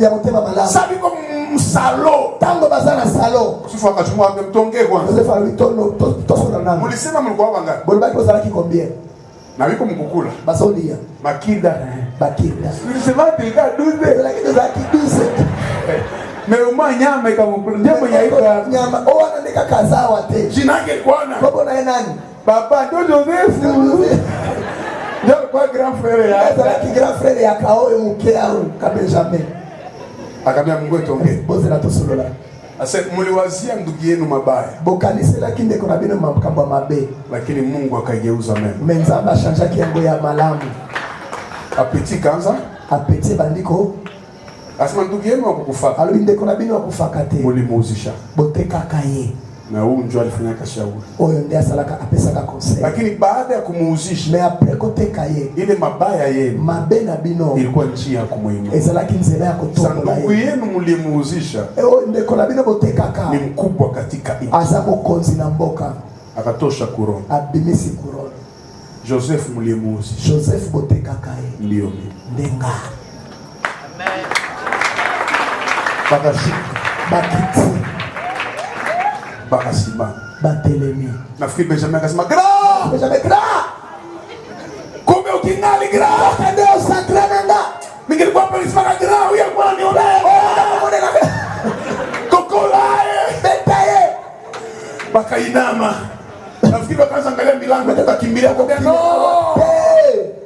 A: Ya mutema malamu.
C: Sabi kwa msalo.
A: Tango bazana salo.
C: Sifu akachumwa amemtonge kwanza.
A: Joseph alitono tosona nani?
C: Mulisema mlikuwa wangapi?
A: Bolibaki kozalaki combien?
C: Na wiko mkukula.
A: Bazolia.
C: Makida.
A: Bakida.
C: Nilisema tika 12.
A: Lakini zaki 12.
C: Meuma nyama ikampundemo yaika.
A: Nyama o anaandika kazawa te.
C: Jina yake kwana.
A: Bobo na nani?
C: Papa ndio Joseph. Ndio kwa grand frère ya.
A: Zaki grand frère ya Kaoyo mke au ka Benjamin.
C: Akamwambia Mungu etonge.
A: Boze na tosolola.
C: Asa muliwazia ndugu yenu mabaya.
A: Bokanise lakini ndeko na bino makambo mabe.
C: Lakini Mungu akageuza mema.
A: Menzamba chanja kiango ya malamu.
C: Apeti kanza.
A: Apeti bandiko.
C: Asema ndugu yenu wakukufa.
A: Alo ndeko na bino wakufakate.
C: Mulimuuzisha.
A: Boteka kaye.
C: Na huyu ndio alifanya kashauri.
A: Oyo ndiye asalaka apesa ka conseil.
C: Lakini baada ya kumuuzisha,
A: mais après koteka ye,
C: ile mabaya yenu
A: mabe na bino
C: ilikuwa njia ya kumuinua.
A: ezalaki nzela ya kotombola ye.
C: Ndugu yenu mlimuuzisha.
A: Ndeko na bino boteka ka.
C: Ni mkubwa katika nchi.
A: Azamo konzi na mboka.
C: Akatosha kuroni.
A: Abimisi kuroni.
C: Joseph mlimuuzisha.
A: Joseph boteka ka ye.
C: Ndio mimi.
A: Ndenga.
D: Amen.
C: Bakashuka.
A: Bakiti.
C: Bakasimama.
A: Batelemi.
C: Nafikiri Benjamin akasema gra!
A: Benjamin gra!
C: Kumbe ukingali gra!
A: Ndio sakra nanga.
C: Ningekuwa pale simama gra, huyu alikuwa anionea. Kokolae.
A: Betaye.
C: Bakainama. Nafikiri wakaanza angalia milango tukakimbilia kwa no!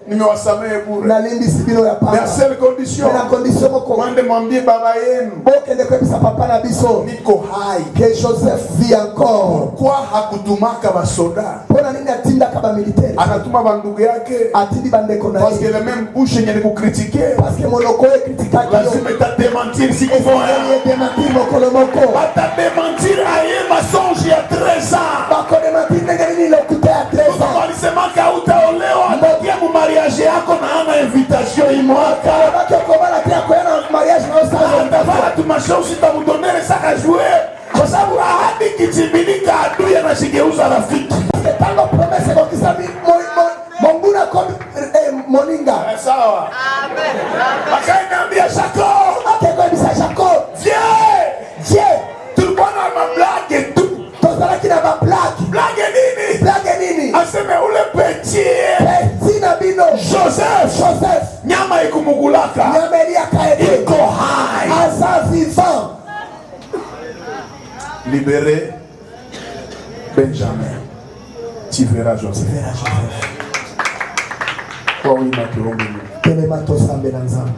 C: Nimewasamehe bure.
A: Na limbi sibino ya papa.
C: Na seule condition.
A: Na condition moko.
C: Mwende mwambie baba yenu.
A: Boke ndeko bisa papa na biso.
C: Niko hai.
A: Que Joseph vit encore.
C: Kwa hakutumaka basoda.
A: Pona nini atinda kama militaire?
C: Anatuma bandugu yake.
A: Atindi bandeko na.
C: Parce que le même bouche yenye kukritiquer.
A: Parce que monoko e kritika kio.
C: Lazima itadementir siku moja.
A: Yeye dementir mokolo moko.
C: Bata dementir aye masonge ya 13 ans.
A: Bako dementir ngenini lokuta ya 13 ans.
C: Walisema hautaolewa anakia mu mariage yako na ana invitation imwaka.
A: Baki okobala pia kwenda mariage na osana.
C: Ndavara tumashoshi tamudonere saka jouer. Kwa sababu ahadi kitimilika adui anashigeuza rafiki.
A: Tango promesse kwa kisabi monguna komi moninga.
C: Sawa.
D: Amen.
C: Akainiambia Shako.
A: Akeko bisa Shako.
C: Viens. Tulikuwa na mablage tu.
A: Tozalaki na mablage.
C: Blage nini?
A: Blage nini?
C: Aseme ule petit.
A: Petit na bino. Joseph.
C: Nyama ikumugulaka.
A: Nyama elia kaede.
C: Iko hai.
A: Asa vivant.
C: Libéré Benjamin. Tu verras Joseph. Kwa wima tuombe.
A: Telema tosambe na nzambe.